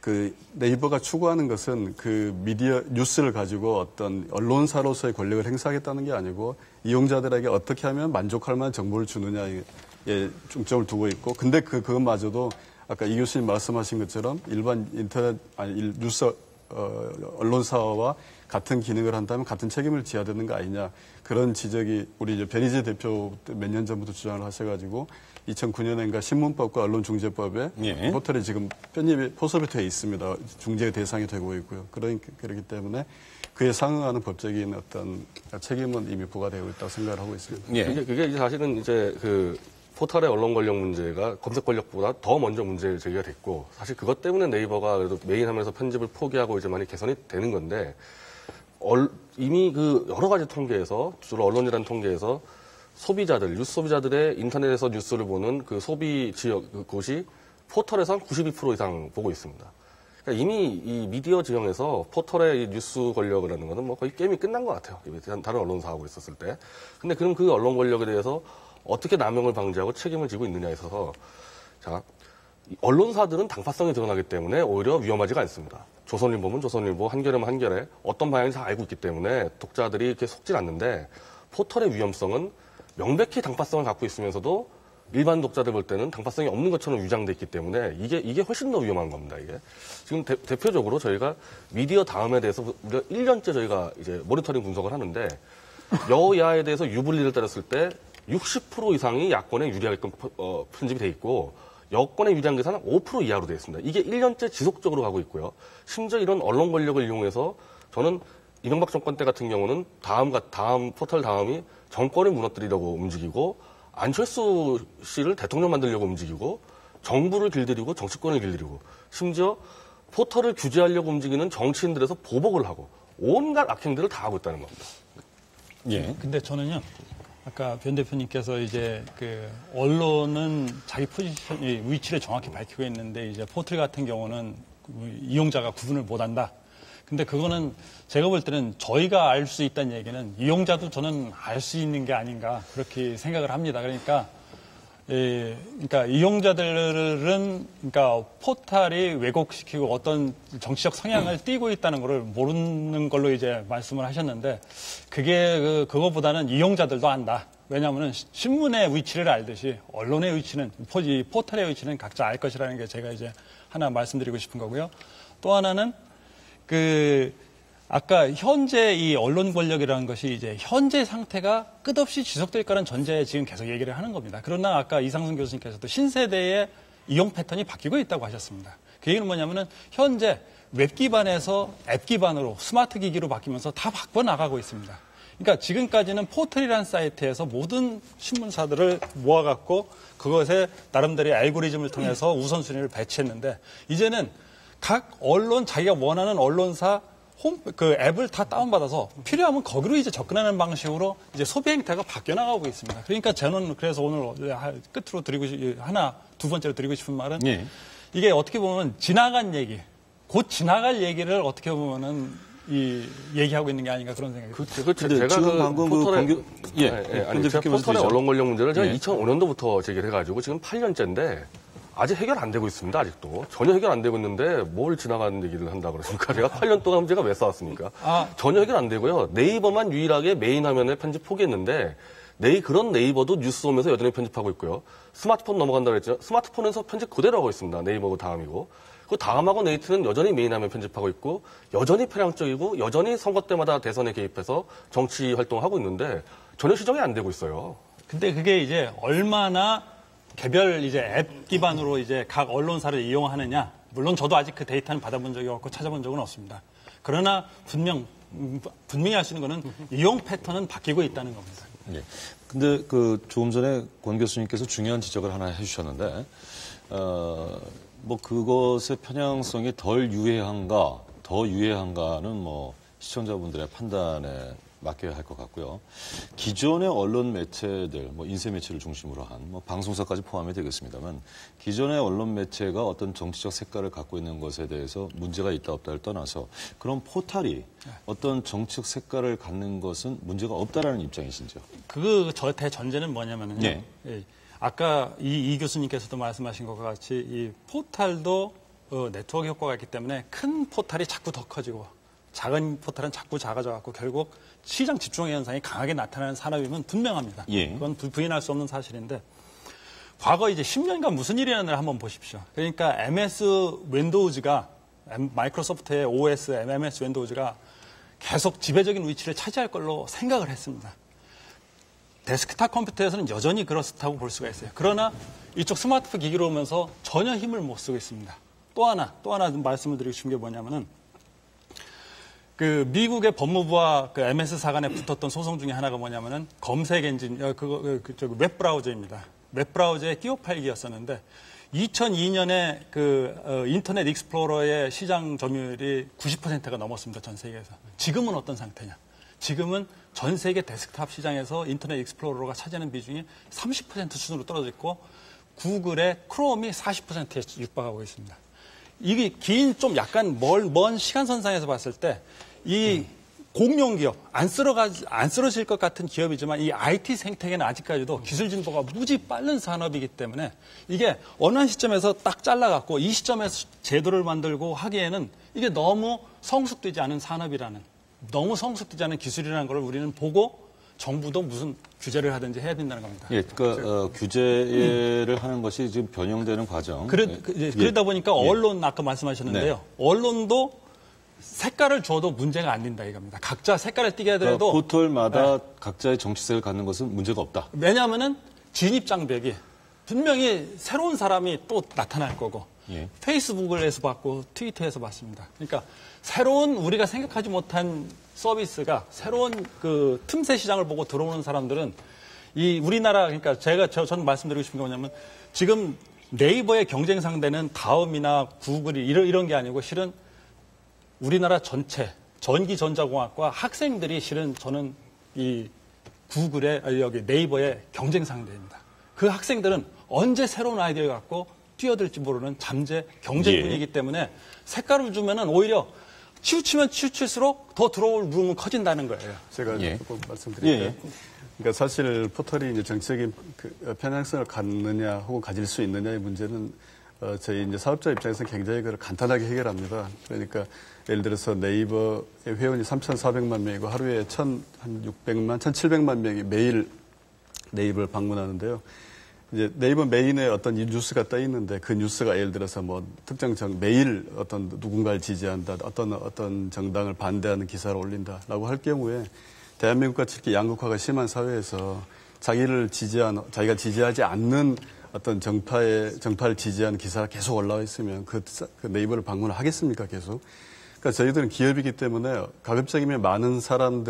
그 네이버가 추구하는 것은 그 미디어 뉴스를 가지고 어떤 언론사로서의 권력을 행사하겠다는 게 아니고 이용자들에게 어떻게 하면 만족할 만한 정보를 주느냐에 중점을 두고 있고 근데 그것마저도 아까 이 교수님 말씀하신 것처럼 일반 뉴스 언론사와 같은 기능을 한다면 같은 책임을 져야 되는 거 아니냐. 그런 지적이 우리 이제 변희재 대표 몇 년 전부터 주장을 하셔가지고 2009년인가 신문법과 언론중재법에 예. 포털이 지금 편입이 포섭이 되어 있습니다. 중재 대상이 되고 있고요. 그렇기 때문에 그에 상응하는 법적인 어떤 책임은 이미 부과되고 있다고 생각을 하고 있습니다. 예. 그게 사실은 이제 그 포털의 언론 권력 문제가 검색 권력보다 더 먼저 문제 제기가 됐고 사실 그것 때문에 네이버가 그래도 메인 화면에서 편집을 포기하고 이제 많이 개선이 되는 건데 이미 그 여러 가지 통계에서 주로 언론이라는 통계에서 소비자들, 뉴스 소비자들의 인터넷에서 뉴스를 보는 그 소비 지역 그곳이 포털에서 한 92% 이상 보고 있습니다. 그러니까 이미 이 미디어 지형에서 포털의 이 뉴스 권력이라는 것은 뭐 거의 게임이 끝난 것 같아요. 다른 언론사하고 있었을 때. 근데 그럼 그 언론 권력에 대해서 어떻게 남용을 방지하고 책임을 지고 있느냐에 있어서 자, 언론사들은 당파성이 드러나기 때문에 오히려 위험하지가 않습니다. 조선일보면 조선일보, 한겨레면 한겨레 어떤 방향인지 다 알고 있기 때문에 독자들이 이렇게 속질 않는데 포털의 위험성은 명백히 당파성을 갖고 있으면서도 일반 독자들 볼 때는 당파성이 없는 것처럼 위장돼 있기 때문에 이게 훨씬 더 위험한 겁니다. 이게 지금 대표적으로 저희가 미디어 다음에 대해서 우리가 1년째 저희가 이제 모니터링 분석을 하는데 여야에 대해서 유불리를 따졌을 때 60% 이상이 야권에 유리하게끔 편집이 돼 있고 여권에 유리한 계산은 5% 이하로 되어 있습니다. 이게 1년째 지속적으로 가고 있고요. 심지어 이런 언론 권력을 이용해서 저는 이명박 정권 때 같은 경우는 다음 포털 다음이 정권을 무너뜨리려고 움직이고 안철수 씨를 대통령 만들려고 움직이고 정부를 길들이고 정치권을 길들이고 심지어 포털을 규제하려고 움직이는 정치인들에서 보복을 하고 온갖 악행들을 다 하고 있다는 겁니다. 예. 근데 저는요. 아까 변 대표님께서 이제 그 언론은 자기 포지션, 위치를 정확히 밝히고 있는데 이제 포털 같은 경우는 이용자가 구분을 못한다. 근데 그거는 제가 볼 때는 저희가 알 수 있다는 얘기는 이용자도 저는 알 수 있는 게 아닌가 그렇게 생각을 합니다. 그러니까 이용자들은 그러니까 포털이 왜곡시키고 어떤 정치적 성향을 띠고 있다는 것을 모르는 걸로 이제 말씀을 하셨는데 그거보다는 이용자들도 안다. 왜냐하면 신문의 위치를 알듯이 언론의 위치는 포털의 위치는 각자 알 것이라는 게 제가 이제 하나 말씀드리고 싶은 거고요. 또 하나는 아까 현재 이 언론 권력이라는 것이 이제 현재 상태가 끝없이 지속될 거라는 전제에 지금 계속 얘기를 하는 겁니다. 그러나 아까 이상순 교수님께서도 신세대의 이용 패턴이 바뀌고 있다고 하셨습니다. 그 얘기는 뭐냐면은 현재 웹 기반에서 앱 기반으로 스마트 기기로 바뀌면서 다 바꿔나가고 있습니다. 그러니까 지금까지는 포털이라는 사이트에서 모든 신문사들을 모아갖고 그것에 나름대로의 알고리즘을 통해서 우선순위를 배치했는데 이제는 각 언론 자기가 원하는 언론사 그 앱을 다 다운받아서 필요하면 거기로 이제 접근하는 방식으로 이제 소비 행태가 바뀌어 나가고 있습니다. 그러니까 저는 그래서 오늘 끝으로 두 번째로 드리고 싶은 말은 예. 이게 어떻게 보면 지나간 얘기, 곧 지나갈 얘기를 어떻게 보면은 얘기하고 있는 게 아닌가 그런 생각이 듭니다. 제가 지금 방금 제가 포털의 언론 권력 문제를 제가 2005년도부터 제기를 해가지고 지금 8년째인데 아직 해결 안 되고 있습니다. 아직도 전혀 해결 안 되고 있는데 뭘 지나가는 얘기를 한다 그러십니까? 제가 8년 동안 제가 왜 싸웠습니까? 전혀 해결 안 되고요. 네이버만 유일하게 메인 화면에 편집 포기했는데 그런 네이버도 뉴스홈에서 여전히 편집하고 있고요. 스마트폰 넘어간다 그랬죠. 스마트폰에서 편집 그대로 하고 있습니다. 네이버고 다음이고. 그 다음하고 네이트는 여전히 메인 화면 편집하고 있고 여전히 편향적이고 여전히 선거 때마다 대선에 개입해서 정치 활동하고 있는데 전혀 시정이 안 되고 있어요. 근데 그게 이제 얼마나 개별 이제 앱 기반으로 이제 각 언론사를 이용하느냐. 물론 저도 아직 그 데이터는 받아본 적이 없고 찾아본 적은 없습니다. 그러나 분명히 할 수 있는 거는 이용 패턴은 바뀌고 있다는 겁니다. 예. 근데 조금 전에 권 교수님께서 중요한 지적을 하나 해주셨는데, 뭐 그것의 편향성이 덜 유해한가는 뭐 시청자분들의 판단에 맡겨야 할 것 같고요. 기존의 언론 매체들, 뭐 인쇄 매체를 중심으로 한, 뭐 방송사까지 포함이 되겠습니다만, 기존의 언론 매체가 어떤 정치적 색깔을 갖고 있는 것에 대해서 문제가 있다 없다를 떠나서 그런 포털이 어떤 정치적 색깔을 갖는 것은 문제가 없다라는 입장이신지요? 저 대전제는 뭐냐면요. 예. 아까 이 교수님께서도 말씀하신 것과 같이 이 포털도 네트워크 효과가 있기 때문에 큰 포털이 자꾸 더 커지고 작은 포털은 자꾸 작아져갖고 결국 시장 집중의 현상이 강하게 나타나는 산업임은 분명합니다. 예. 그건 부인할 수 없는 사실인데 과거 이제 10년간 무슨 일이 일어났는지 한번 보십시오. 그러니까 마이크로소프트의 OS, MS 윈도우즈가 계속 지배적인 위치를 차지할 걸로 생각을 했습니다. 데스크탑 컴퓨터에서는 여전히 그렇다고 볼 수가 있어요. 그러나 이쪽 스마트폰 기기로 오면서 전혀 힘을 못 쓰고 있습니다. 또 하나 말씀을 드리고 싶은 게 뭐냐면은 그 미국의 법무부와 그 MS 사간에 붙었던 소송 중에 하나가 뭐냐면은 검색 엔진, 웹 브라우저입니다. 웹 브라우저의 끼워 팔기였었는데 2002년에 인터넷 익스플로러의 시장 점유율이 90%가 넘었습니다. 전 세계에서. 지금은 어떤 상태냐? 지금은 전 세계 데스크탑 시장에서 인터넷 익스플로러가 차지하는 비중이 30% 수준으로 떨어져 있고 구글의 크롬이 40%에 육박하고 있습니다. 이게 긴 좀 약간 먼 시간선상에서 봤을 때 이 공룡 기업, 안 쓰러질 것 같은 기업이지만 이 IT 생태계는 아직까지도 기술 진보가 무지 빠른 산업이기 때문에 이게 어느 한 시점에서 딱 잘라갖고 이 시점에서 제도를 만들고 하기에는 이게 너무 성숙되지 않은 산업이라는, 너무 성숙되지 않은 기술이라는 걸 우리는 보고 정부도 무슨 규제를 하든지 해야 된다는 겁니다. 예, 그러니까 규제를 하는 것이 지금 변형되는 과정. 그러다 보니까 언론 아까 말씀하셨는데요. 네. 언론도 색깔을 줘도 문제가 안 된다 이겁니다. 각자 색깔을 띠게 하더라도 포털마다 각자의 정치색을 갖는 것은 문제가 없다. 왜냐하면은 진입 장벽이 분명히 새로운 사람이 또 나타날 거고 페이스북에서 봤고 트위터에서 봤습니다. 그러니까 새로운 우리가 생각하지 못한 서비스가 새로운 그 틈새 시장을 보고 들어오는 사람들은 이 우리나라 그러니까 저는 말씀드리고 싶은 게 뭐냐면 지금 네이버의 경쟁 상대는 다음이나 구글이 이런 게 아니고 실은 우리나라 전체 전기전자공학과 학생들이 실은 저는 이 여기 네이버의 경쟁 상대입니다. 그 학생들은 언제 새로운 아이디어를 갖고 뛰어들지 모르는 잠재 경쟁군이기 때문에 색깔을 주면은 오히려 치우치면 치우칠수록 더 들어올 룸은 커진다는 거예요. 제가 조금 말씀드릴게요. 그러니까 사실 포털이 이제 정치적인 편향성을 갖느냐 혹은 가질 수 있느냐의 문제는 저희 이제 사업자 입장에서 굉장히 그걸 간단하게 해결합니다. 그러니까 예를 들어서 네이버의 회원이 3,400만 명이고 하루에 1,600만, 1,700만 명이 매일 네이버를 방문하는데요. 이제 네이버 메인에 어떤 뉴스가 떠 있는데 그 뉴스가 예를 들어서 뭐 특정 매일 어떤 누군가를 지지한다, 어떤 정당을 반대하는 기사를 올린다라고 할 경우에 대한민국 같이 이렇게 양극화가 심한 사회에서 자기가 지지하지 않는 어떤 정파를 지지하는 기사가 계속 올라와 있으면 그 네이버를 방문을 하겠습니까, 계속? 그러니까 저희들은 기업이기 때문에 가급적이면 많은 사람이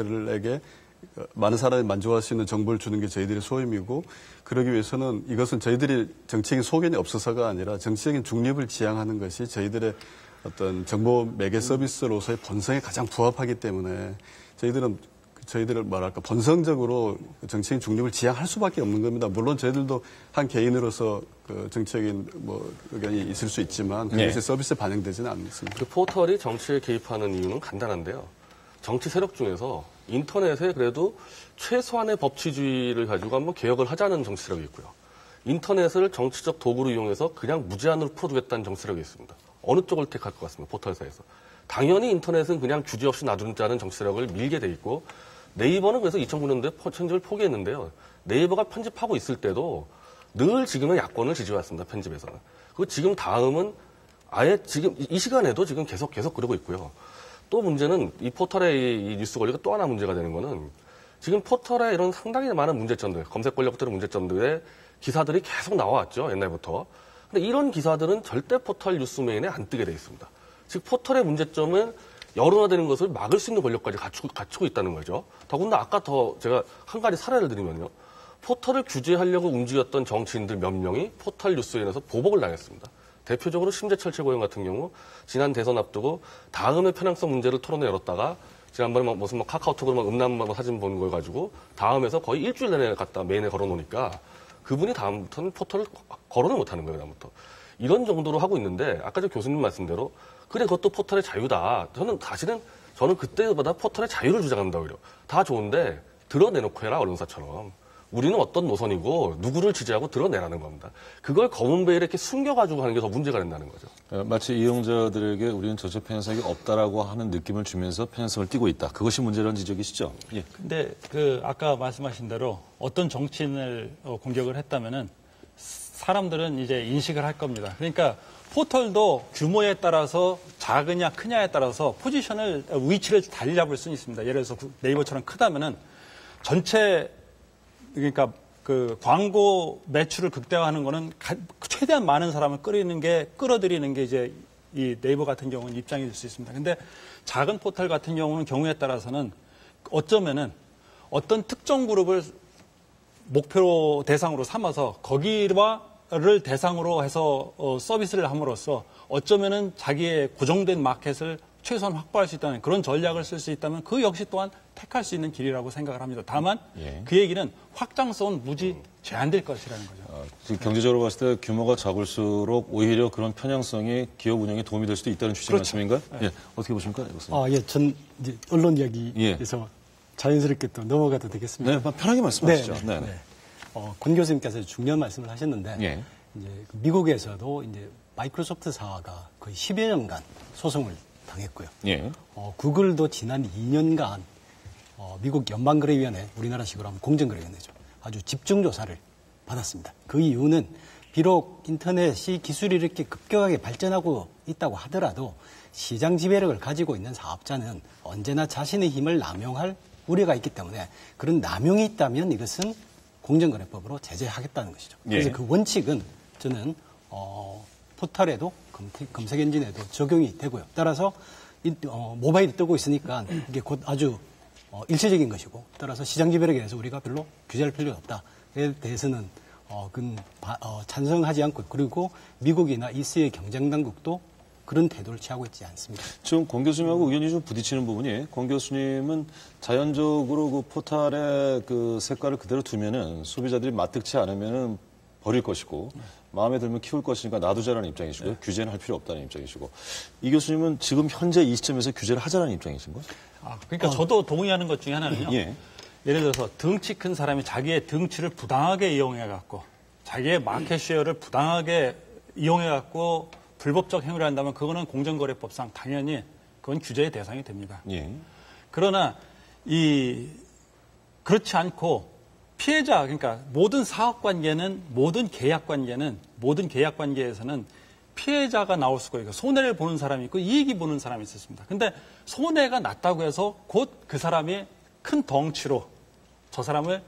만족할 수 있는 정보를 주는 게 저희들의 소임이고, 그러기 위해서는 이것은 저희들이 정치적인 소견이 없어서가 아니라 정치적인 중립을 지향하는 것이 저희들의 어떤 정보 매개 서비스로서의 본성에 가장 부합하기 때문에 저희들을 본성적으로 정치적인 중립을 지향할 수밖에 없는 겁니다. 물론 저희들도 한 개인으로서 그 정치적인 의견이 있을 수 있지만 그것이 서비스에 반영되지는 않습니다. 그 포털이 정치에 개입하는 이유는 간단한데요. 정치 세력 중에서 인터넷에 그래도 최소한의 법치주의를 가지고 한번 개혁을 하자는 정치 세력이 있고요. 인터넷을 정치적 도구로 이용해서 그냥 무제한으로 풀어주겠다는 정치 세력이 있습니다. 어느 쪽을 택할 것 같습니다. 포털사에서. 당연히 인터넷은 그냥 규제 없이 놔두자는 정치 세력을 밀게 돼 있고, 네이버는 그래서 2009년도에 편집을 포기했는데요. 네이버가 편집하고 있을 때도 늘 지금은 야권을 지지해왔습니다. 편집에서는. 그리고 지금 다음은 아예 지금 이 시간에도 지금 계속 그러고 있고요. 또 문제는 이 포털의 이 뉴스 권리가 또 하나 문제가 되는 거는 지금 포털에 이런 상당히 많은 문제점들, 검색 권력들의 문제점들의 기사들이 계속 나와왔죠. 옛날부터. 근데 이런 기사들은 절대 포털 뉴스 메인에 안 뜨게 돼 있습니다. 즉 포털의 문제점은 여론화되는 것을 막을 수 있는 권력까지 갖추고 있다는 거죠. 더군다나 아까 제가 한 가지 사례를 드리면요. 포털을 규제하려고 움직였던 정치인들 몇 명이 포털 뉴스에 인해서 보복을 당했습니다. 대표적으로 심재철 최고위원 같은 경우 지난 대선 앞두고 다음의 편향성 문제를 토론회 열었다가 지난번에 무슨 카카오톡으로 음란 사진 본 걸 가지고 다음에서 거의 일주일 내내 갖다 메인에 걸어놓으니까 그분이 다음부터는 포털을 거론을 못하는 거예요. 다음부터. 이런 정도로 하고 있는데 아까 저 교수님 말씀대로 그래 그것도 포털의 자유다. 저는 그때보다 포털의 자유를 주장합니다. 오히려. 다 좋은데 드러내놓고 해라 언론사처럼. 우리는 어떤 노선이고 누구를 지지하고 드러내라는 겁니다. 그걸 검은 베일에 이렇게 숨겨가지고 하는 게 더 문제가 된다는 거죠. 마치 이용자들에게 우리는 저쪽 편향성이 없다라고 하는 느낌을 주면서 편향성을 띠고 있다. 그것이 문제라는 지적이시죠? 예. 근데 아까 말씀하신 대로 어떤 정치인을 공격을 했다면은 사람들은 이제 인식을 할 겁니다. 그러니까 포털도 규모에 따라서 작으냐 크냐에 따라서 위치를 달리 잡을 수는 있습니다. 예를 들어서 네이버처럼 크다면은 전체 그러니까 그 광고 매출을 극대화하는 거는 최대한 많은 사람을 끌어들이는 게 이제 이 네이버 같은 경우는 입장이 될 수 있습니다. 근데 작은 포털 같은 경우는 경우에 따라서는 어쩌면은 어떤 특정 그룹을 목표 대상으로 삼아서 거기를 대상으로 해서 서비스를 함으로써 어쩌면은 자기의 고정된 마켓을 최소한 확보할 수 있다는 그런 전략을 쓸 수 있다면 그 역시 또한 택할 수 있는 길이라고 생각을 합니다. 다만 그 얘기는 확장성은 무지 제한될 것이라는 거죠. 지금 경제적으로 봤을 때 규모가 작을수록 오히려 그런 편향성이 기업 운영에 도움이 될 수도 있다는 취지 그렇죠. 말씀인가요? 네. 예. 어떻게 보십니까? 전 이제 언론 이야기에서 자연스럽게 또 넘어가도 되겠습니다. 네, 편하게 말씀하시죠. 네. 권 교수님께서 중요한 말씀을 하셨는데 이제 미국에서도 이제 마이크로소프트사가 거의 10여 년간 소송을 당했고요. 구글도 지난 2년간 미국 연방거래위원회, 우리나라식으로 하면 공정거래위원회죠. 아주 집중조사를 받았습니다. 그 이유는 비록 인터넷이 기술이 이렇게 급격하게 발전하고 있다고 하더라도 시장 지배력을 가지고 있는 사업자는 언제나 자신의 힘을 남용할 우려가 있기 때문에 그런 남용이 있다면 이것은 공정거래법으로 제재하겠다는 것이죠. 그래서 그 원칙은 저는 포털에도 검색 엔진에도 적용이 되고요. 따라서 모바일이 뜨고 있으니까 이게 곧 아주 일시적인 것이고 따라서 시장 지배력에 대해서 우리가 별로 규제할 필요가 없다에 대해서는 찬성하지 않고 그리고 미국이나 이스의 경쟁 당국도 그런 태도를 취하고 있지 않습니다. 지금 권 교수님하고 의견이 좀 부딪히는 부분이 권 교수님은 자연적으로 그 포털의 그 색깔을 그대로 두면은 소비자들이 맞득치 않으면은 버릴 것이고 마음에 들면 키울 것이니까 놔두자라는 입장이시고요. 규제는 할 필요 없다는 입장이시고 이 교수님은 지금 현재 이 시점에서 규제를 하자라는 입장이신 거죠? 그러니까 저도 동의하는 것 중에 하나는요. 예를 들어서 덩치 큰 사람이 자기의 덩치를 부당하게 이용해갖고 자기의 마켓 쉐어를 부당하게 이용해갖고 불법적 행위를 한다면 그거는 공정거래법상 당연히 그건 규제의 대상이 됩니다. 그러나 그렇지 않고 피해자, 그러니까 모든 사업 관계는, 모든 계약 관계에서는 피해자가 나올 수가 있고, 손해를 보는 사람이 있고, 이익이 보는 사람이 있었습니다. 근데 손해가 났다고 해서 곧 그 사람이 큰 덩치로 저 사람을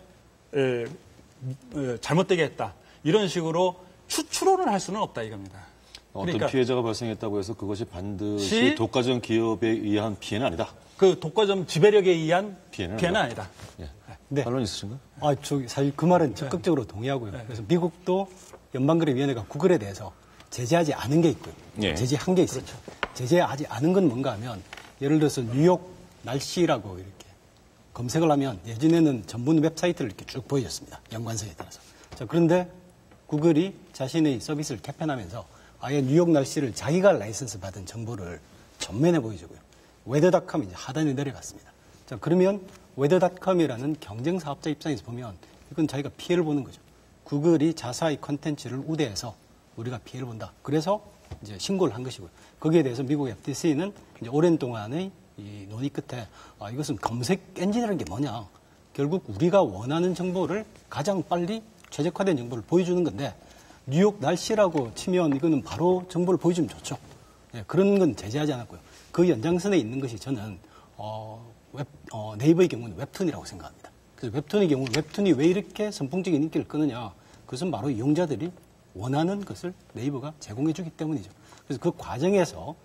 잘못되게 했다. 이런 식으로 추론을 할 수는 없다 이겁니다. 어떤 피해자가 발생했다고 해서 그것이 반드시 독과점 기업에 의한 피해는 아니다. 그 독과점 지배력에 의한 피해는 아니다. 예. 네. 반론 있으신가요? 사실 그 말은 적극적으로 동의하고요. 그래서 미국도 연방거래위원회가 구글에 대해서 제재하지 않은 게 있고요. 제재한 게 있어요. 그렇죠. 제재하지 않은 건 뭔가 하면 예를 들어서 뉴욕 날씨라고 이렇게 검색을 하면 예전에는 전문 웹사이트를 이렇게 쭉 보여줬습니다. 연관성에 따라서. 자, 그런데 구글이 자신의 서비스를 개편하면서 아예 뉴욕 날씨를 자기가 라이선스 받은 정보를 전면에 보여주고요. 웨더닷컴이 이제 하단에 내려갔습니다. 자, 그러면 웨더닷컴이라는 경쟁 사업자 입장에서 보면 이건 자기가 피해를 보는 거죠. 구글이 자사의 컨텐츠를 우대해서 우리가 피해를 본다. 그래서 이제 신고를 한 것이고요. 거기에 대해서 미국 FTC는 이제 오랜 동안의 이 논의 끝에 이것은 검색 엔진이라는 게 뭐냐. 결국 우리가 원하는 정보를 가장 빨리 최적화된 정보를 보여주는 건데 뉴욕 날씨라고 치면 이거는 바로 정보를 보여주면 좋죠. 예, 그런 건 제재하지 않았고요. 그 연장선에 있는 것이 저는 네이버의 경우는 웹툰이라고 생각합니다. 그래서 웹툰의 경우 웹툰이 왜 이렇게 선풍적인 인기를 끄느냐. 그것은 바로 이용자들이 원하는 것을 네이버가 제공해 주기 때문이죠. 그래서 그 과정에서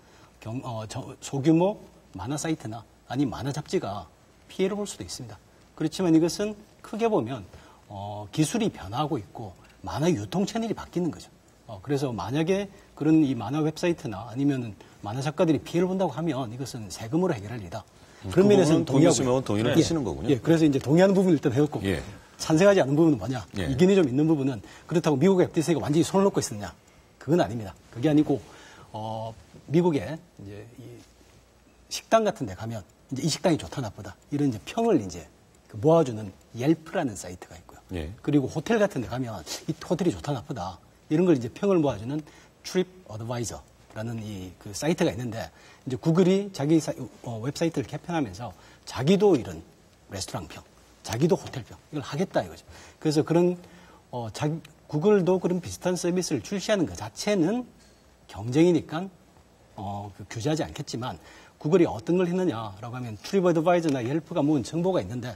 소규모 만화 사이트나 아니 만화 잡지가 피해를 볼 수도 있습니다. 그렇지만 이것은 크게 보면 기술이 변화하고 있고 만화 유통 채널이 바뀌는 거죠. 그래서 만약에 그런 이 만화 웹사이트나 아니면 만화 작가들이 피해를 본다고 하면 이것은 세금으로 해결할 일이다. 그런 면에서는 동의하면 동의를 하시는 거군요. 예, 그래서 이제 동의하는 부분을 일단 해왔고 찬성하지 않는 부분은 뭐냐? 이견이 좀 있는 부분은 그렇다고 미국의 FTC가 완전히 손을 놓고 있었느냐? 그건 아닙니다. 그게 아니고 미국에 이제 이 식당 같은 데 가면 이제 이 식당이 좋다 나쁘다 이런 이제 평을 이제 모아주는 옐프라는 사이트가 있고요. 그리고 호텔 같은 데 가면 이 호텔이 좋다 나쁘다 이런 걸 이제 평을 모아주는 트립 어드바이저라는 이 그 사이트가 있는데 이제 구글이 자기 웹사이트를 개편하면서 자기도 이런 레스토랑 평, 자기도 호텔 평 이걸 하겠다 이거죠. 그래서 그런 구글도 그런 비슷한 서비스를 출시하는 것 자체는 경쟁이니까 규제하지 않겠지만 구글이 어떤 걸 했느냐라고 하면 트립어드바이저나 옐프가 모은 정보가 있는데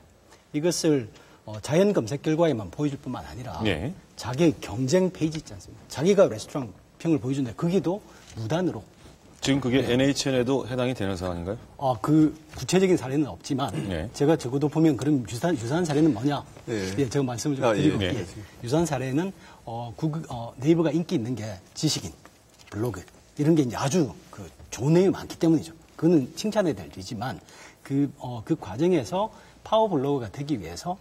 이것을 자연 검색 결과에만 보여줄 뿐만 아니라 자기의 경쟁 페이지 있지 않습니까? 자기가 레스토랑 평을 보여주는데 거기도 무단으로. 지금 그게 NHN에도 해당이 되는 상황인가요? 그 구체적인 사례는 없지만 제가 적어도 보면 그런 유사한 사례는 뭐냐? 제가 말씀을 좀 드리고 유사한 사례는 네이버가 인기 있는 게 지식인, 블로그 이런 게 이제 아주 좋은 내용이 많기 때문이죠. 그거는 칭찬해야 될 일이지만 그 과정에서 파워 블로그가 되기 위해서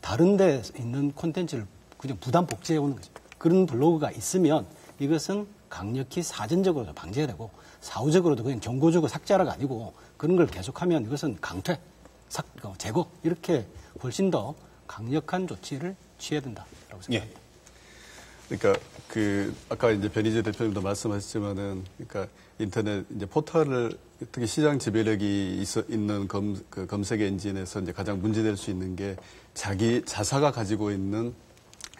다른 데 있는 콘텐츠를 그냥 부담 복제해 오는 거죠. 그런 블로그가 있으면 이것은 강력히 사전적으로도 방지해야 되고 사후적으로도 그냥 경고적으로 삭제하라가 아니고 그런 걸 계속하면 이것은 강퇴, 제거 이렇게 훨씬 더 강력한 조치를 취해야 된다라고 생각합니다. 그러니까 아까 이제 변희재 대표님도 말씀하셨지만은 그러니까 인터넷 이제 포털을 특히 시장 지배력이 있는 검색 엔진에서 이제 가장 문제될 수 있는 게 자사가 가지고 있는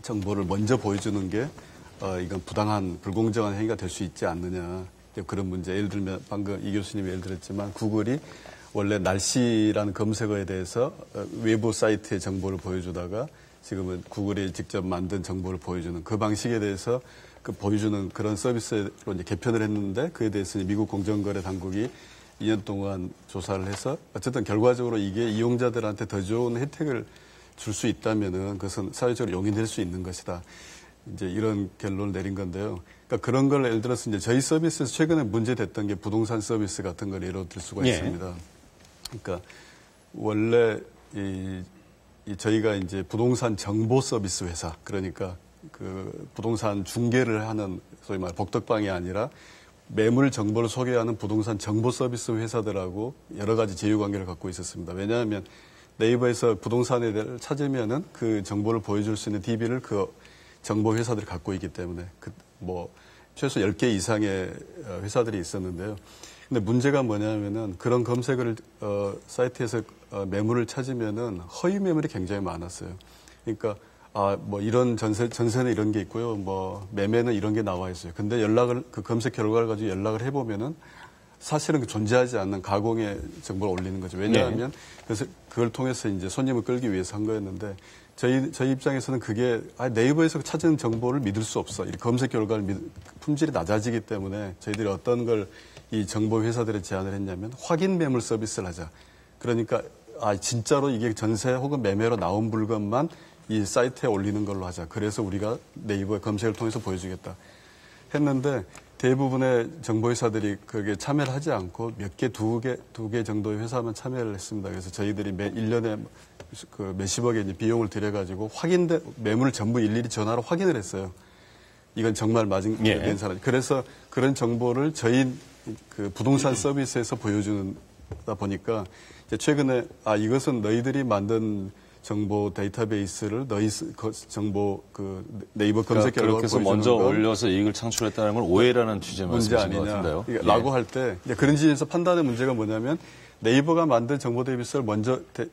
정보를 먼저 보여주는 게 이건 부당한 불공정한 행위가 될 수 있지 않느냐 그런 문제. 예를 들면 방금 이 교수님이 예를 들었지만 구글이 원래 날씨라는 검색어에 대해서 외부 사이트의 정보를 보여주다가 지금은 구글이 직접 만든 정보를 보여주는 그 방식에 대해서 보여주는 그런 서비스로 이제 개편을 했는데 그에 대해서 미국 공정거래 당국이 2년 동안 조사를 해서 어쨌든 결과적으로 이게 이용자들한테 더 좋은 혜택을 줄 수 있다면은 그것은 사회적으로 용인될 수 있는 것이다. 이제 이런 결론을 내린 건데요. 그러니까 그런 걸 예를 들어서 이제 저희 서비스에서 최근에 문제됐던 게 부동산 서비스 같은 걸 예로 들 수가 있습니다. 그러니까 원래 저희가 이제 부동산 정보 서비스 회사 그러니까 부동산 중개를 하는 소위 말 복덕방이 아니라 매물 정보를 소개하는 부동산 정보 서비스 회사들하고 여러 가지 제휴 관계를 갖고 있었습니다. 왜냐하면 네이버에서 부동산에 대해 찾으면은 그 정보를 보여줄 수 있는 DB를 그 정보 회사들이 갖고 있기 때문에 최소 10개 이상의 회사들이 있었는데요. 근데 문제가 뭐냐면은 그런 검색을 사이트에서 매물을 찾으면은 허위 매물이 굉장히 많았어요. 그러니까 뭐 이런 전세는 이런 게 있고요. 뭐 매매는 이런 게 나와 있어요. 근데 그 검색 결과를 가지고 연락을 해보면은 사실은 존재하지 않는 가공의 정보를 올리는 거죠. 왜냐하면 그래서 그걸 통해서 이제 손님을 끌기 위해서 한 거였는데 저희 입장에서는 그게 네이버에서 찾은 정보를 믿을 수 없어. 이 검색 결과를 품질이 낮아지기 때문에 저희들이 어떤 걸 이 정보 회사들에 제안을 했냐면 확인 매물 서비스를 하자. 그러니까 진짜로 이게 전세 혹은 매매로 나온 물건만 이 사이트에 올리는 걸로 하자. 그래서 우리가 네이버 검색을 통해서 보여주겠다 했는데 대부분의 정보회사들이 그게 참여를 하지 않고 두 개 정도의 회사만 참여를 했습니다. 그래서 저희들이 1년에 그 몇십억의 비용을 들여가지고 확인된 매물을 전부 일일이 전화로 확인을 했어요. 이건 정말 맞은 된 사람. 그래서 그런 정보를 저희 그 부동산 서비스에서 보여주다 보니까 이제 최근에 이것은 너희들이 만든 정보 데이터베이스를 정보 그 네이버 검색 결과를 그렇게 해서 먼저 올려서 이익을 창출했다는 걸 오해라는 취지의 문제 말씀이신 것 같은데요. 아니냐 라고 할 때 그런 지점에서 판단의 문제가 뭐냐면 네이버가 만든 정보 데이터베이스를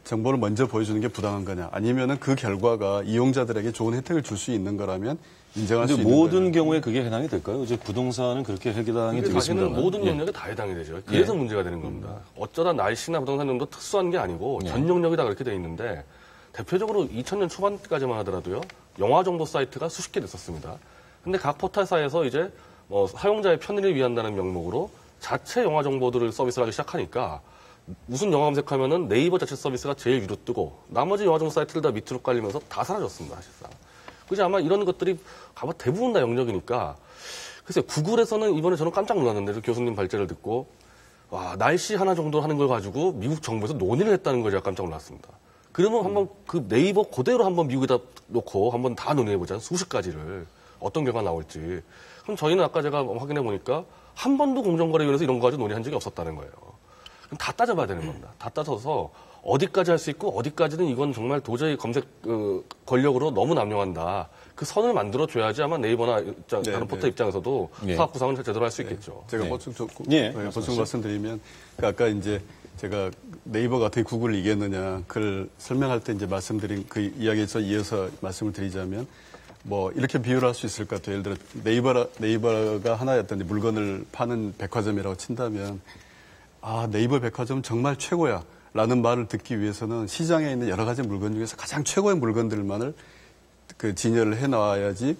정보를 먼저 보여주는 게 부당한 거냐 아니면은 그 결과가 이용자들에게 좋은 혜택을 줄 수 있는 거라면 인정할 수 있는 거냐. 모든 경우에 그게 해당이 될까요? 이제 부동산은 그렇게 해당이 되겠습니다. 사실은 모든 영역에 다 해당이 되죠. 그래서 문제가 되는 겁니다. 어쩌다 날씨나 부동산 정도 특수한 게 아니고 전 영역이 다 그렇게 돼 있는데 대표적으로 2000년 초반까지만 하더라도요. 영화 정보 사이트가 수십 개 됐었습니다. 근데 각 포털사에서 이제 뭐 사용자의 편의를 위한다는 명목으로 자체 영화 정보들을 서비스를 하기 시작하니까 무슨 영화 검색하면은 네이버 자체 서비스가 제일 위로 뜨고 나머지 영화 정보 사이트를 다 밑으로 깔리면서 다 사라졌습니다. 사실상. 그래서 아마 이런 것들이 대부분 다 영역이니까 글쎄요. 구글에서는 이번에 저는 깜짝 놀랐는데 교수님 발제를 듣고 와 날씨 하나 정도 하는 걸 가지고 미국 정부에서 논의를 했다는 걸 제가 깜짝 놀랐습니다. 그러면 한번 그 네이버 그대로 한번 미국에다 놓고 한번 다 논의해보자. 수십 가지를. 어떤 결과가 나올지. 그럼 저희는 아까 제가 확인해보니까 한 번도 공정거래위원회에서 이런 거 가지고 논의한 적이 없었다는 거예요. 그럼 다 따져봐야 되는 겁니다. 다 따져서 어디까지 할 수 있고 어디까지는 이건 정말 도저히 검색 권력으로 너무 남용한다. 그 선을 만들어줘야지 아마 네이버나 다른 포털 입장에서도 사업 구상은 제대로 할 수 있겠죠. 제가 보충 말씀드리면 아까 이제 제가 네이버가 어떻게 구글을 이겼느냐 그걸 설명할 때 이제 말씀드린 그 이야기에서 이어서 말씀을 드리자면 뭐 이렇게 비유를 할 수 있을 것 같아요. 예를 들어 네이버가 하나의 어떤 물건을 파는 백화점이라고 친다면 네이버 백화점은 정말 최고야 라는 말을 듣기 위해서는 시장에 있는 여러 가지 물건 중에서 가장 최고의 물건들만을 그 진열을 해놔야지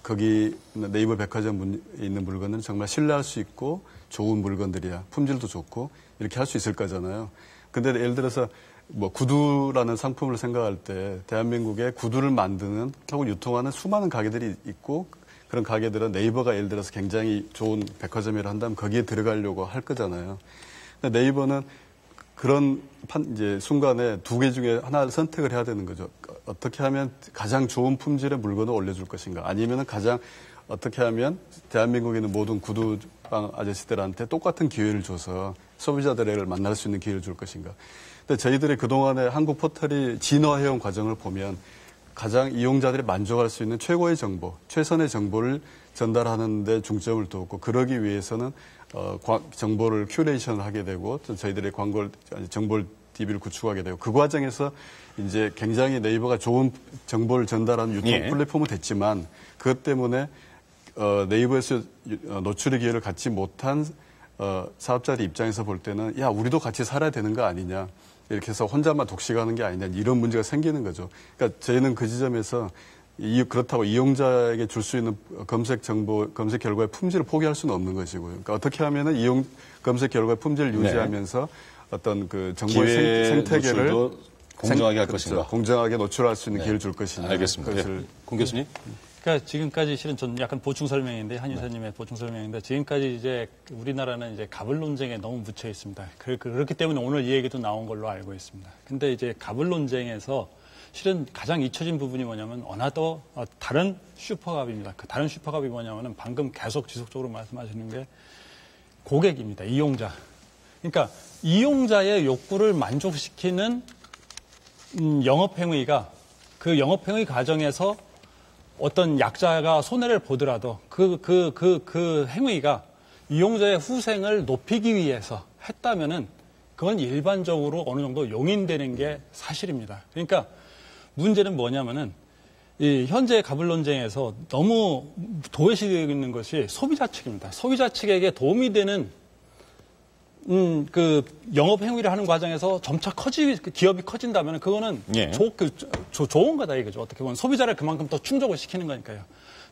거기 네이버 백화점에 있는 물건은 정말 신뢰할 수 있고 좋은 물건들이야. 품질도 좋고 이렇게 할 수 있을 거잖아요. 근데 예를 들어서 뭐 구두라는 상품을 생각할 때 대한민국에 구두를 만드는 혹은 유통하는 수많은 가게들이 있고 그런 가게들은 네이버가 예를 들어서 굉장히 좋은 백화점이라 한다면 거기에 들어가려고 할 거잖아요. 근데 네이버는 그런 이제 순간에 두 개 중에 하나를 선택을 해야 되는 거죠. 어떻게 하면 가장 좋은 품질의 물건을 올려줄 것인가 아니면은 어떻게 하면 대한민국에 있는 모든 구두방 아저씨들한테 똑같은 기회를 줘서 소비자들을 만날 수 있는 기회를 줄 것인가. 근데 저희들이 그동안에 한국 포털이 진화해온 과정을 보면 가장 이용자들이 만족할 수 있는 최고의 정보, 최선의 정보를 전달하는 데 중점을 두었고 그러기 위해서는 정보를 큐레이션을 하게 되고 저희들의 정보를 DB를 구축하게 되고 그 과정에서 이제 굉장히 네이버가 좋은 정보를 전달하는 유통 플랫폼은 됐지만 그것 때문에 네이버에서 노출의 기회를 갖지 못한 사업자들 입장에서 볼 때는 우리도 같이 살아야 되는 거 아니냐 이렇게 해서 혼자만 독식하는 게 아니냐 이런 문제가 생기는 거죠. 그러니까 저희는 그 지점에서 그렇다고 이용자에게 줄 수 있는 검색 결과의 품질을 포기할 수는 없는 것이고요. 그러니까 어떻게 하면은 검색 결과의 품질을 유지하면서 어떤 그 정보의 생태계를 공정하게 할 것인가. 공정하게 노출할 수 있는 기회를 줄 것이냐. 알겠습니다. 공 교수님. 그러니까 지금까지 실은 전 약간 보충 설명인데 한 유사님의 보충 설명인데 지금까지 이제 우리나라는 이제 갑을 논쟁에 너무 묻혀 있습니다. 그렇기 때문에 오늘 이 얘기도 나온 걸로 알고 있습니다. 근데 이제 갑을 논쟁에서 실은 가장 잊혀진 부분이 뭐냐면 어나더 다른 슈퍼갑입니다. 그 다른 슈퍼갑이 뭐냐면은 방금 계속 지속적으로 말씀하시는 게 고객입니다. 이용자. 그러니까 이용자의 욕구를 만족시키는 영업행위가 그 영업행위 과정에서 어떤 약자가 손해를 보더라도 그 행위가 이용자의 후생을 높이기 위해서 했다면은 그건 일반적으로 어느 정도 용인되는 게 사실입니다. 그러니까 문제는 뭐냐면은 이 현재 가불 논쟁에서 너무 도외시되고 있는 것이 소비자 측입니다. 소비자 측에게 도움이 되는 그 영업 행위를 하는 과정에서 점차 기업이 커진다면 그거는 예. 좋은 거다 이거죠. 어떻게 보면 소비자를 그만큼 더 충족을 시키는 거니까요.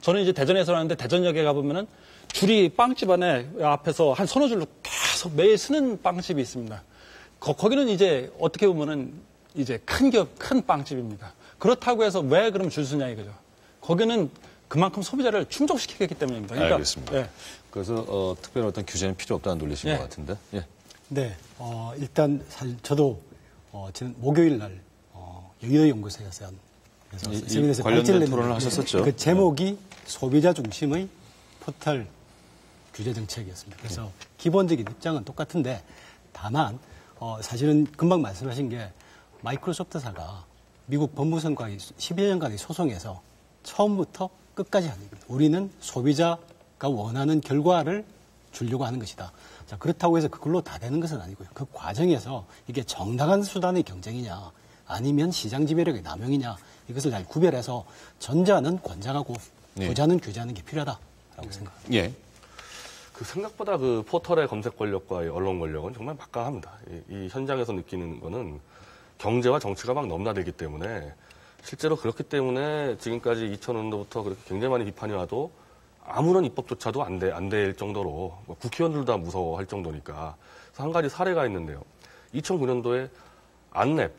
저는 이제 대전에서 왔는데 대전역에 가보면은 줄이 빵집 안에 앞에서 한 서너 줄로 계속 매일 쓰는 빵집이 있습니다. 거기는 이제 어떻게 보면은 이제 큰 빵집입니다. 그렇다고 해서 왜 그럼 줄 서냐 이거죠. 거기는 그만큼 소비자를 충족시키기 때문입니다. 그러니까, 알겠습니다. 예. 그래서 특별한 어떤 규제는 필요 없다는 논리신 예. 것 같은데. 예. 네, 일단 사실 저도 지난 목요일 날 여의도연구소에서 세미나에서 관련된 토론을 하셨었죠. 그 제목이 소비자 중심의 포털 규제 정책이었습니다. 그래서 기본적인 입장은 똑같은데 다만 사실은 금방 말씀하신 게 마이크로소프트사가 미국 법무성과의 10여 년간의 소송에서 처음부터 끝까지 하는 겁니다. 우리는 소비자가 원하는 결과를 주려고 하는 것이다. 자, 그렇다고 해서 그걸로 다 되는 것은 아니고요. 그 과정에서 이게 정당한 수단의 경쟁이냐 아니면 시장 지배력의 남용이냐 이것을 잘 구별해서 전자는 권장하고 후자는 규제하는 게 필요하다라고 생각합니다. 예. 그 생각보다 그 포털의 검색 권력과 언론 권력은 정말 막강합니다. 이 현장에서 느끼는 거는 경제와 정치가 막 넘나들기 때문에 실제로 그렇기 때문에 지금까지 2000년도부터 그렇게 굉장히 많이 비판이 와도 아무런 입법조차도 안 될 정도로 국회의원들도 다 무서워할 정도니까. 그래서 한 가지 사례가 있는데요. 2009년도에 안랩,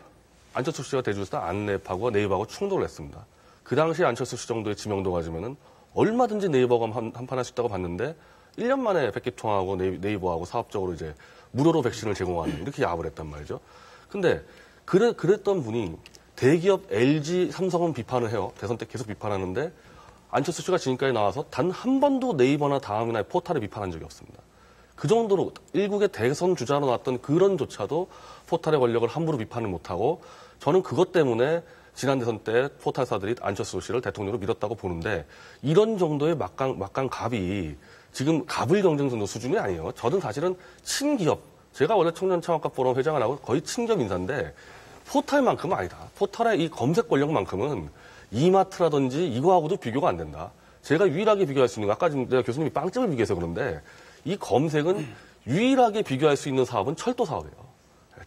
안철수 씨가 대주했던 안랩하고 네이버하고 충돌을 했습니다. 그 당시 안철수 씨 정도의 지명도 가지면은 얼마든지 네이버가 한판 할 수 있다고 봤는데 1년 만에 백기통하고 네이버하고 사업적으로 이제 무료로 백신을 제공하는 이렇게 야합을 했단 말이죠. 근데 그랬던 분이 대기업 LG, 삼성은 비판을 해요. 대선 때 계속 비판하는데 안철수 씨가 지금까지 나와서 단 한 번도 네이버나 다음이나 포털을 비판한 적이 없습니다. 그 정도로 일국의 대선 주자로 나왔던 그런조차도 포털의 권력을 함부로 비판을 못하고 저는 그것 때문에 지난 대선 때 포털사들이 안철수 씨를 대통령으로 믿었다고 보는데 이런 정도의 막강 갑이 지금 갑을 경쟁 수준이 아니에요. 저는 사실은 친기업, 제가 원래 청년창업가 포럼 회장을 하고 거의 친기업 인사인데 포털만큼은 아니다. 포털의 이 검색 권력만큼은 이마트라든지 이거하고도 비교가 안 된다. 제가 유일하게 비교할 수 있는 거, 아까 지금 내가 교수님이 빵집을 비교해서 그런데 이 검색은 유일하게 비교할 수 있는 사업은 철도 사업이에요.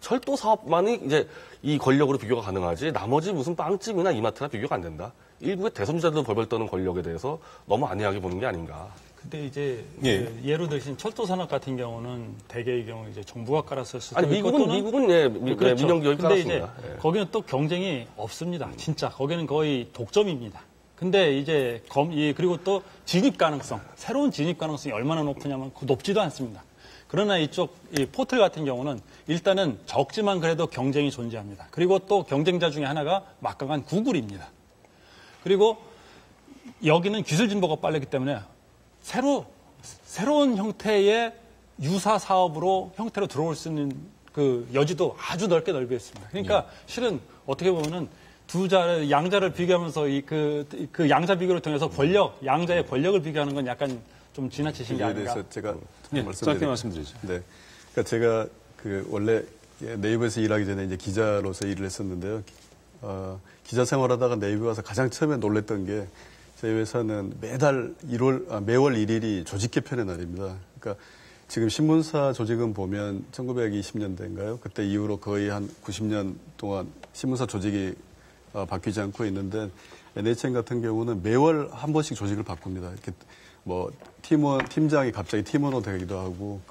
철도 사업만이 이제 이 권력으로 비교가 가능하지 나머지 무슨 빵집이나 이마트나 비교가 안 된다. 일국의 대선주자들도 벌벌 떠는 권력에 대해서 너무 안이하게 보는 게 아닌가. 근데 이제 예. 예로 드신 철도 산업 같은 경우는 대개의 경우 이제 정부가 깔았을 수도 아니 있고 미국은 그렇죠. 민영기업이 근데 깔았습니다. 이제 예. 거기는 또 경쟁이 없습니다. 진짜 거기는 거의 독점입니다. 근데 이제 그리고 또 진입 가능성, 새로운 진입 가능성이 얼마나 높으냐면 높지도 않습니다. 그러나 이 포털 같은 경우는 일단은 적지만 그래도 경쟁이 존재합니다. 그리고 또 경쟁자 중에 하나가 막강한 구글입니다. 그리고 여기는 기술 진보가 빠르기 때문에 새로운 형태의 유사 사업으로 형태로 들어올 수 있는 그 여지도 아주 넓게 있습니다. 그러니까 실은 어떻게 보면은 양자를 비교하면서 그 양자 비교를 통해서 양자의 권력을 비교하는 건 약간 좀 지나치신 게 아닌가. 대해서 제가 짧게 말씀드리죠. 네. 그러니까 제가 원래 네이버에서 일하기 전에 이제 기자로서 일을 했었는데요. 기자 생활하다가 네이버 가서 가장 처음에 놀랬던 게 저희 회사는 매월 1일이 조직 개편의 날입니다. 그러니까 지금 신문사 조직은 보면 1920년대인가요? 그때 이후로 거의 한 90년 동안 신문사 조직이 바뀌지 않고 있는데 NHN 같은 경우는 매월 한 번씩 조직을 바꿉니다. 이렇게 팀장이 갑자기 팀원으로 되기도 하고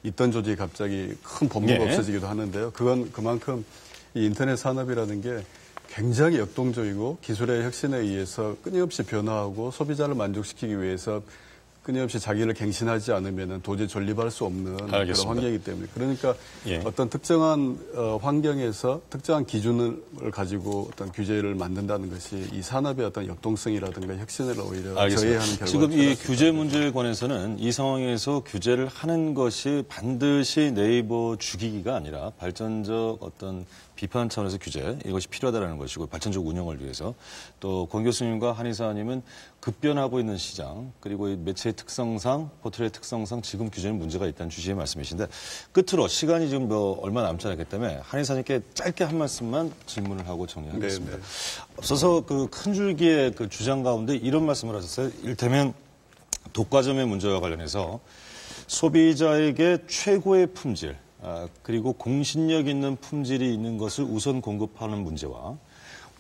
있던 조직이 갑자기 큰 법무가 없어지기도 하는데요. 그건 그만큼 이 인터넷 산업이라는 게 굉장히 역동적이고 기술의 혁신에 의해서 끊임없이 변화하고 소비자를 만족시키기 위해서 끊임없이 자기를 갱신하지 않으면 도저히 존립할 수 없는 그런 환경이기 때문에 그러니까 어떤 특정한 환경에서 특정한 기준을 가지고 어떤 규제를 만든다는 것이 이 산업의 어떤 역동성이라든가 혁신을 오히려 저해하는 결과가 지금 이 규제 문제에 관해서는 이 상황에서 규제를 하는 것이 반드시 네이버 죽이기가 아니라 발전적 어떤 비판 차원에서 규제, 이것이 필요하다는 것이고 발전적 운영을 위해서 또 권 교수님과 한 이사님은 급변하고 있는 시장 그리고 이 매체의 특성상, 포털의 특성상 지금 규제는 문제가 있다는 취지의 말씀이신데 끝으로 시간이 지금 얼마 남지 않았기 때문에 한 이사님께 짧게 한 말씀만 질문을 하고 정리하겠습니다. 네네. 앞서서 그 큰 줄기의 그 주장 가운데 이런 말씀을 하셨어요. 이를테면 독과점의 문제와 관련해서 소비자에게 최고의 품질, 그리고 공신력 있는 품질이 있는 것을 우선 공급하는 문제와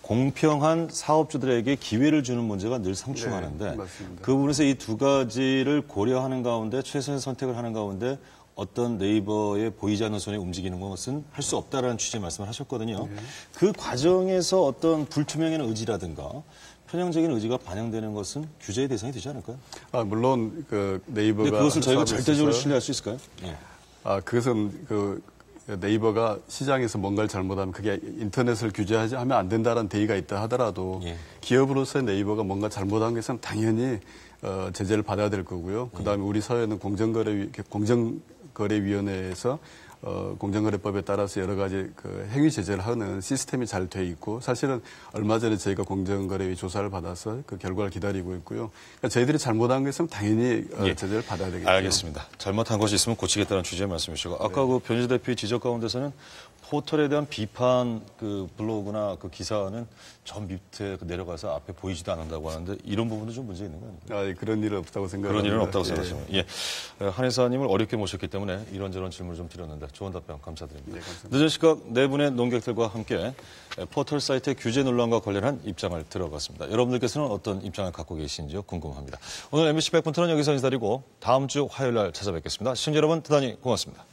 공평한 사업주들에게 기회를 주는 문제가 늘 상충하는데 네, 맞습니다. 그 부분에서 이 두 가지를 고려하는 가운데 최선의 선택을 하는 가운데 어떤 네이버의 보이지 않는 손에 움직이는 것은 할 수 없다라는 취지의 말씀을 하셨거든요. 네. 그 과정에서 어떤 불투명한 의지라든가 편향적인 의지가 반영되는 것은 규제의 대상이 되지 않을까요? 물론 그 네이버가 근데 그것을 저희가 사업에 절대적으로 있어서 신뢰할 수 있을까요? 예. 그것은 그 네이버가 시장에서 뭔가를 잘못하면 그게 인터넷을 규제하면 안 된다는 대의가 있다 하더라도 예. 기업으로서의 네이버가 뭔가 잘못한 것은 당연히 제재를 받아야 될 거고요. 그다음에 우리 사회는 공정거래위원회에서 공정거래법에 따라서 여러 가지 그 행위 제재를 하는 시스템이 잘 돼 있고 사실은 얼마 전에 저희가 공정거래위 조사를 받아서 그 결과를 기다리고 있고요. 그러니까 저희들이 잘못한 것은 당연히 제재를 받아야 되겠죠. 알겠습니다. 잘못한 것이 있으면 고치겠다는 취지의 말씀이시고 아까 그 변희재 대표의 지적 가운데서는 포털에 대한 비판 그 블로그나 그 기사는 저 밑에 내려가서 앞에 보이지도 않는다고 하는데 이런 부분도 좀 문제 있는 거 아닙니까? 그런 일은 없다고 생각합니다. 그런 일은 없다고 생각하시면. 예. 한 이사님을 어렵게 모셨기 때문에 이런저런 질문을 좀 드렸는데 좋은 답변 감사드립니다. 네, 감사합니다. 늦은 시각 네 분의 논객들과 함께 포털 사이트의 규제 논란과 관련한 입장을 들어봤습니다. 여러분들께서는 어떤 입장을 갖고 계신지요? 궁금합니다. 오늘 MBC 100분 토론 여기서 인사드리고 다음 주 화요일 날 찾아뵙겠습니다. 시청자 여러분 대단히 고맙습니다.